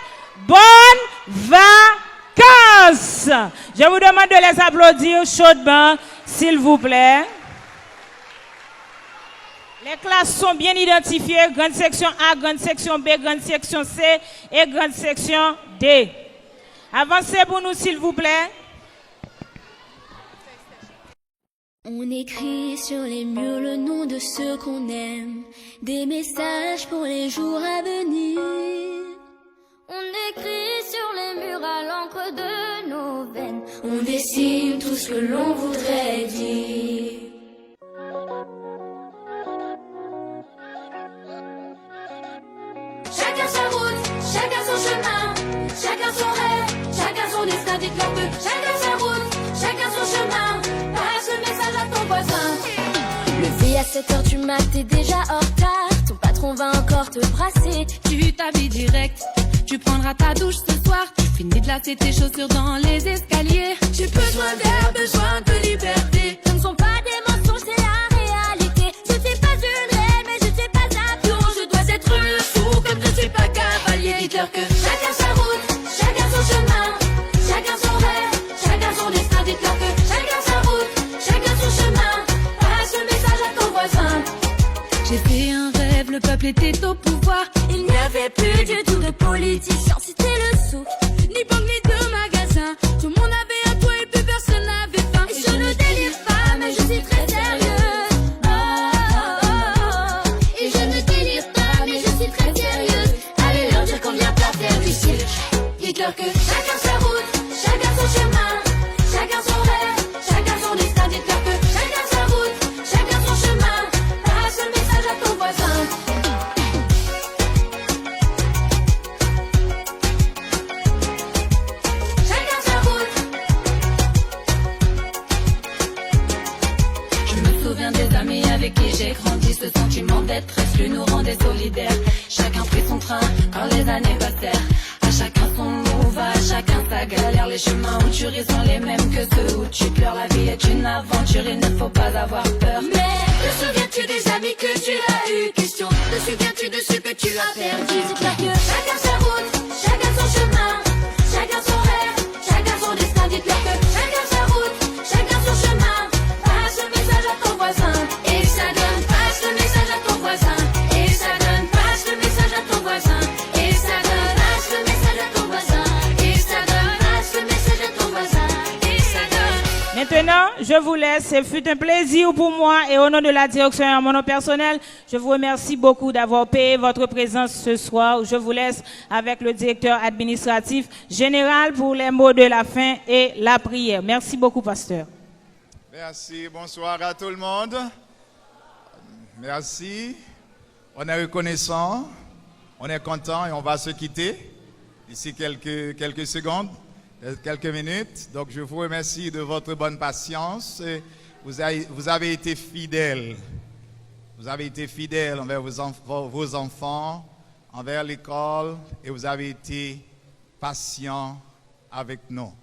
bonnes vacances. Je vous demande de les applaudir chaudement, s'il vous plaît. Les classes sont bien identifiées, grande section A, grande section B, grande section C et grande section D. Avancez pour nous, s'il vous plaît. On écrit sur les murs le nom de ceux qu'on aime, des messages pour les jours à venir. On écrit sur les murs à l'encre de nos veines, on dessine tout ce que l'on voudrait dire. Chacun sa route, chacun son chemin, chacun son rêve, chacun son destin. Dites-leur que chacun sa route, chacun son chemin. Passe le message à ton voisin. Levé à 7h du mat, t'es déjà en retard. Ton patron va encore te brasser. Tu t'habilles direct, tu prendras ta douche ce soir. Tu finis de lasser tes chaussures dans les escaliers. J'ai besoin d'air, besoin de liberté. Ce ne sont pas des mensonges, c'est la réalité. Je suis pas une reine, mais je suis pas un pion. Je dois être le fou comme je suis pas cavalier. Dites-leur que Chacun sa route, chacun son chemin, chacun son rêve, chacun son destin. Dites-leur que chacun sa route, chacun son chemin. Passe le message à ton voisin. j'ai fait un rêve, le peuple était au pouvoir. Il n'y avait plus du tout de politiciens, c'était le souk. Ni banque ni de magasin. Tout le monde avait un toit et plus personne n'avait faim. Et je ne délire pas, mais je suis très sérieuse. Oh, oh, oh. Et je ne délire pas, mais je suis très sérieuse. Allez leur dire qu'on vient pas faire du cirque. Dites-leur que chacun sa route, chacun son chemin, chacun son rêve, chacun son destin. Dites-leur que chacun sa route, chacun son chemin. Passe le message à ton voisin. Chacun sa route. Je me souviens des amis avec qui j'ai grandi. Ce sentiment d'être exclu nous rendait solidaires. Chacun prit son train quand les années passèrent. À chacun son move, à chacun sa galère. Les chemins où tu ris sont les mêmes que ceux où tu pleures. La vie est une aventure, il ne faut pas avoir peur. Mais te souviens-tu des amis que tu as eu? Question, te souviens-tu de ce que tu as perdu? Dites-leur que chacun sa route, chacun son chemin, chacun son rêve, chacun son destin. Dites-leur que chacun sa route, chacun son chemin. Passe le message à ton voisin. Et ça donne, passe le message à ton voisin. Et ça donne, passe le message à ton voisin. Et ça donne, passe le message à ton voisin. Et ça donne, passe le message à ton voisin. Et ça Maintenant, je vous laisse. Ce fut un plaisir pour moi et au nom de la direction et à mon nom personnel, je vous remercie beaucoup d'avoir payé votre présence ce soir. Je vous laisse avec le directeur administratif général pour les mots de la fin et la prière. Merci beaucoup, pasteur. Merci. Bonsoir à tout le monde. Merci. On est reconnaissant, on est content et on va se quitter d'ici quelques secondes. Quelques minutes. Donc, je vous remercie de votre bonne patience. Vous avez été fidèles. Vous avez été fidèles envers vos enfants, envers l'école, et vous avez été patients avec nous.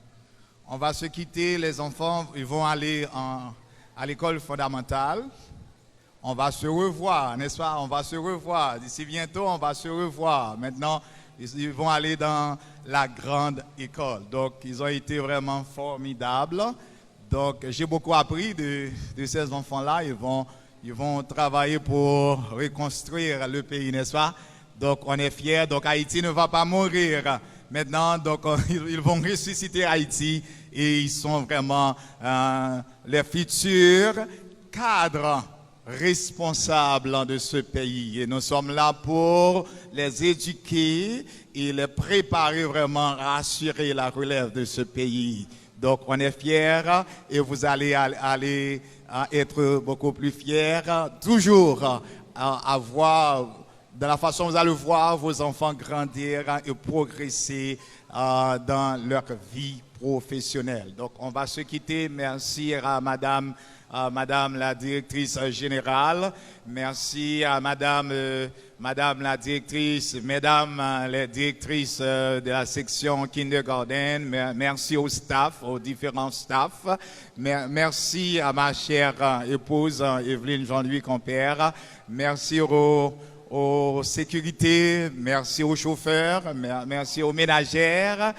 On va se quitter. Les enfants, ils vont aller à l'école fondamentale. On va se revoir, n'est-ce pas? On va se revoir. D'ici bientôt, on va se revoir. Maintenant, ils vont aller dans la grande école. Donc, ils ont été vraiment formidables. Donc, j'ai beaucoup appris de ces enfants-là. Ils vont travailler pour reconstruire le pays, n'est-ce pas? Donc, on est fiers. Donc, Haïti ne va pas mourir. Maintenant, donc, ils vont ressusciter Haïti et ils sont vraiment les futurs cadres responsables de ce pays. Et nous sommes là pour les éduquer et les préparer vraiment à assurer la relève de ce pays. Donc, on est fiers et vous allez aller être beaucoup plus fiers, toujours à voir, de la façon dont vous allez voir vos enfants grandir et progresser dans leur vie professionnelle. Donc, on va se quitter. Merci à Madame la directrice générale. Merci à Madame la directrice, Mesdames les directrices de la section kindergarten. Merci au staff, aux différents staffs. Merci à ma chère épouse Evelyne Jean-Louis Compère. Merci aux sécurités, merci aux chauffeurs, merci aux ménagères.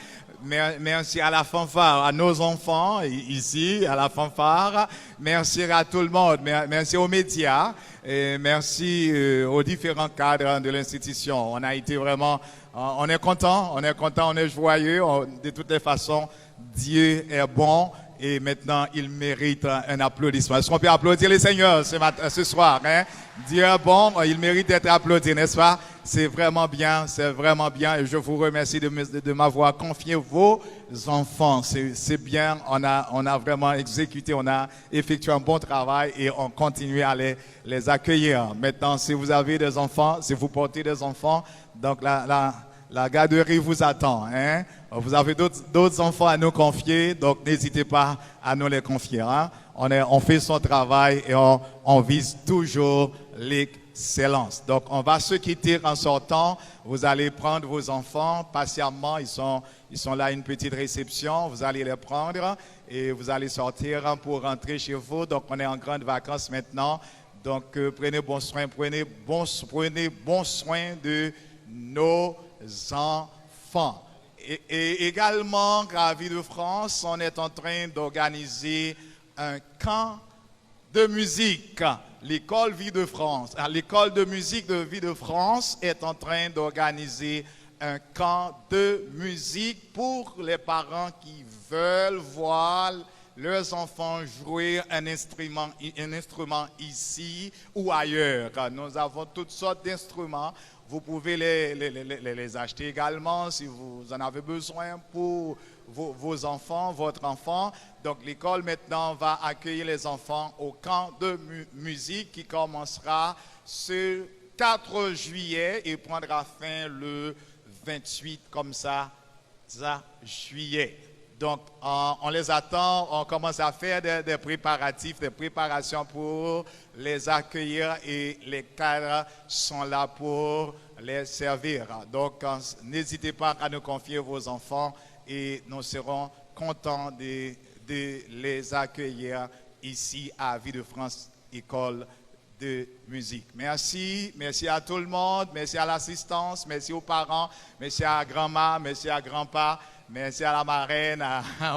Merci à la fanfare, à nos enfants ici, à la fanfare. Merci à tout le monde. Merci aux médias. Et merci aux différents cadres de l'institution. On a été vraiment, on est content, on est joyeux. De toutes les façons, Dieu est bon. Et maintenant, il mérite un applaudissement. Est-ce qu'on peut applaudir les seigneurs ce soir? Hein? Dieu est bon, il mérite d'être applaudi, n'est-ce pas? C'est vraiment bien. Et je vous remercie de m'avoir confié vos enfants. C'est bien, on a vraiment exécuté, on a effectué un bon travail et on continue à les accueillir. Maintenant, si vous avez des enfants, si vous portez des enfants, donc la garderie vous attend. Hein? Vous avez d'autres enfants à nous confier, donc n'hésitez pas à nous les confier. Hein? On fait son travail et on vise toujours l'excellence. Donc, on va se quitter en sortant. Vous allez prendre vos enfants patiemment. Ils sont là à une petite réception. Vous allez les prendre et vous allez sortir pour rentrer chez vous. Donc, on est en grandes vacances maintenant. Donc, prenez bon soin de nos enfants. Et également, à Vie de France, on est en train d'organiser un camp de musique. L'école Vie de France, l'école de musique de Vie de France est en train d'organiser un camp de musique pour les parents qui veulent voir leurs enfants jouer un instrument ici ou ailleurs. Nous avons toutes sortes d'instruments. Vous pouvez les acheter également si vous en avez besoin pour vos enfants, votre enfant. Donc l'école maintenant va accueillir les enfants au camp de musique qui commencera ce 4 juillet et prendra fin le 28 comme ça juillet. Donc on les attend, on commence à faire des préparations pour les accueillir et les cadres sont là pour les servir. Donc n'hésitez pas à nous confier vos enfants et nous serons contents de les accueillir ici à Vie de France, école de musique. Merci à tout le monde, merci à l'assistance, merci aux parents, merci à grand-mère, merci à grand-père. Merci à la marraine,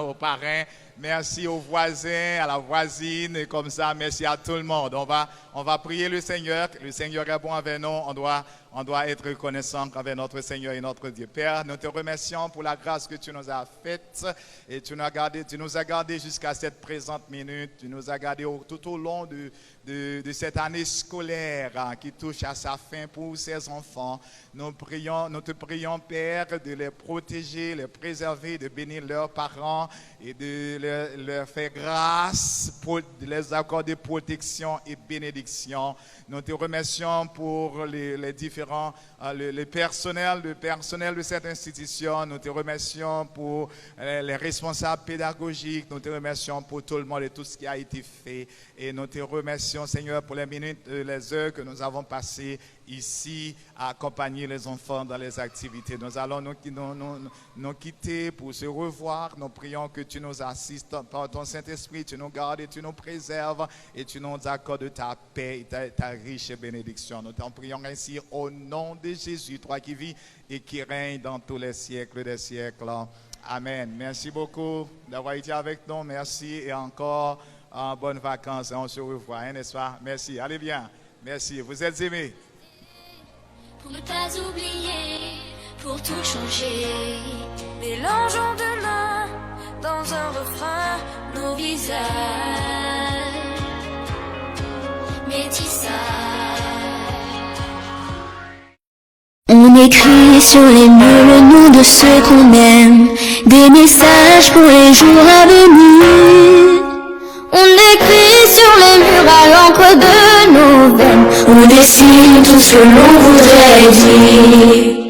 aux parrains. Merci aux voisins, à la voisine, et comme ça, merci à tout le monde. On va prier le Seigneur. Le Seigneur est bon avec nous. On doit être reconnaissant avec notre Seigneur et notre Dieu. Père, nous te remercions pour la grâce que tu nous as faite et tu nous as gardés jusqu'à cette présente minute. Tu nous as gardés tout au long de cette année scolaire qui touche à sa fin pour ces enfants. Nous te prions, Père, de les protéger, les préserver, de bénir leurs parents et de leur faire grâce, de les accorder protection et bénédiction. Nous te remercions pour les différents, le personnel de cette institution. Nous te remercions pour les responsables pédagogiques. Nous te remercions pour tout le monde et tout ce qui a été fait. Et nous te remercions, Seigneur, pour les minutes, les heures que nous avons passées ici à accompagner les enfants dans les activités. Nous allons nous quitter pour se revoir. Nous prions que tu nous assistes par ton Saint-Esprit, tu nous gardes et tu nous préserves et tu nous accordes ta paix et ta riche bénédiction. Nous t'en prions ainsi au nom de Jésus, toi qui vis et qui règne dans tous les siècles des siècles. Amen. Merci beaucoup d'avoir été avec nous. Merci et encore bonnes vacances. On se revoit, hein, n'est-ce pas? Merci. Allez bien. Merci. Vous êtes aimés. Pour ne pas oublier, pour tout changer, mélangeons demain dans un refrain nos visages, métissage. On écrit sur les murs le nom de ceux qu'on aime, des messages pour les jours à venir. On écrit sur les murs à l'encre de nos veines, on dessine tout ce que l'on voudrait dire.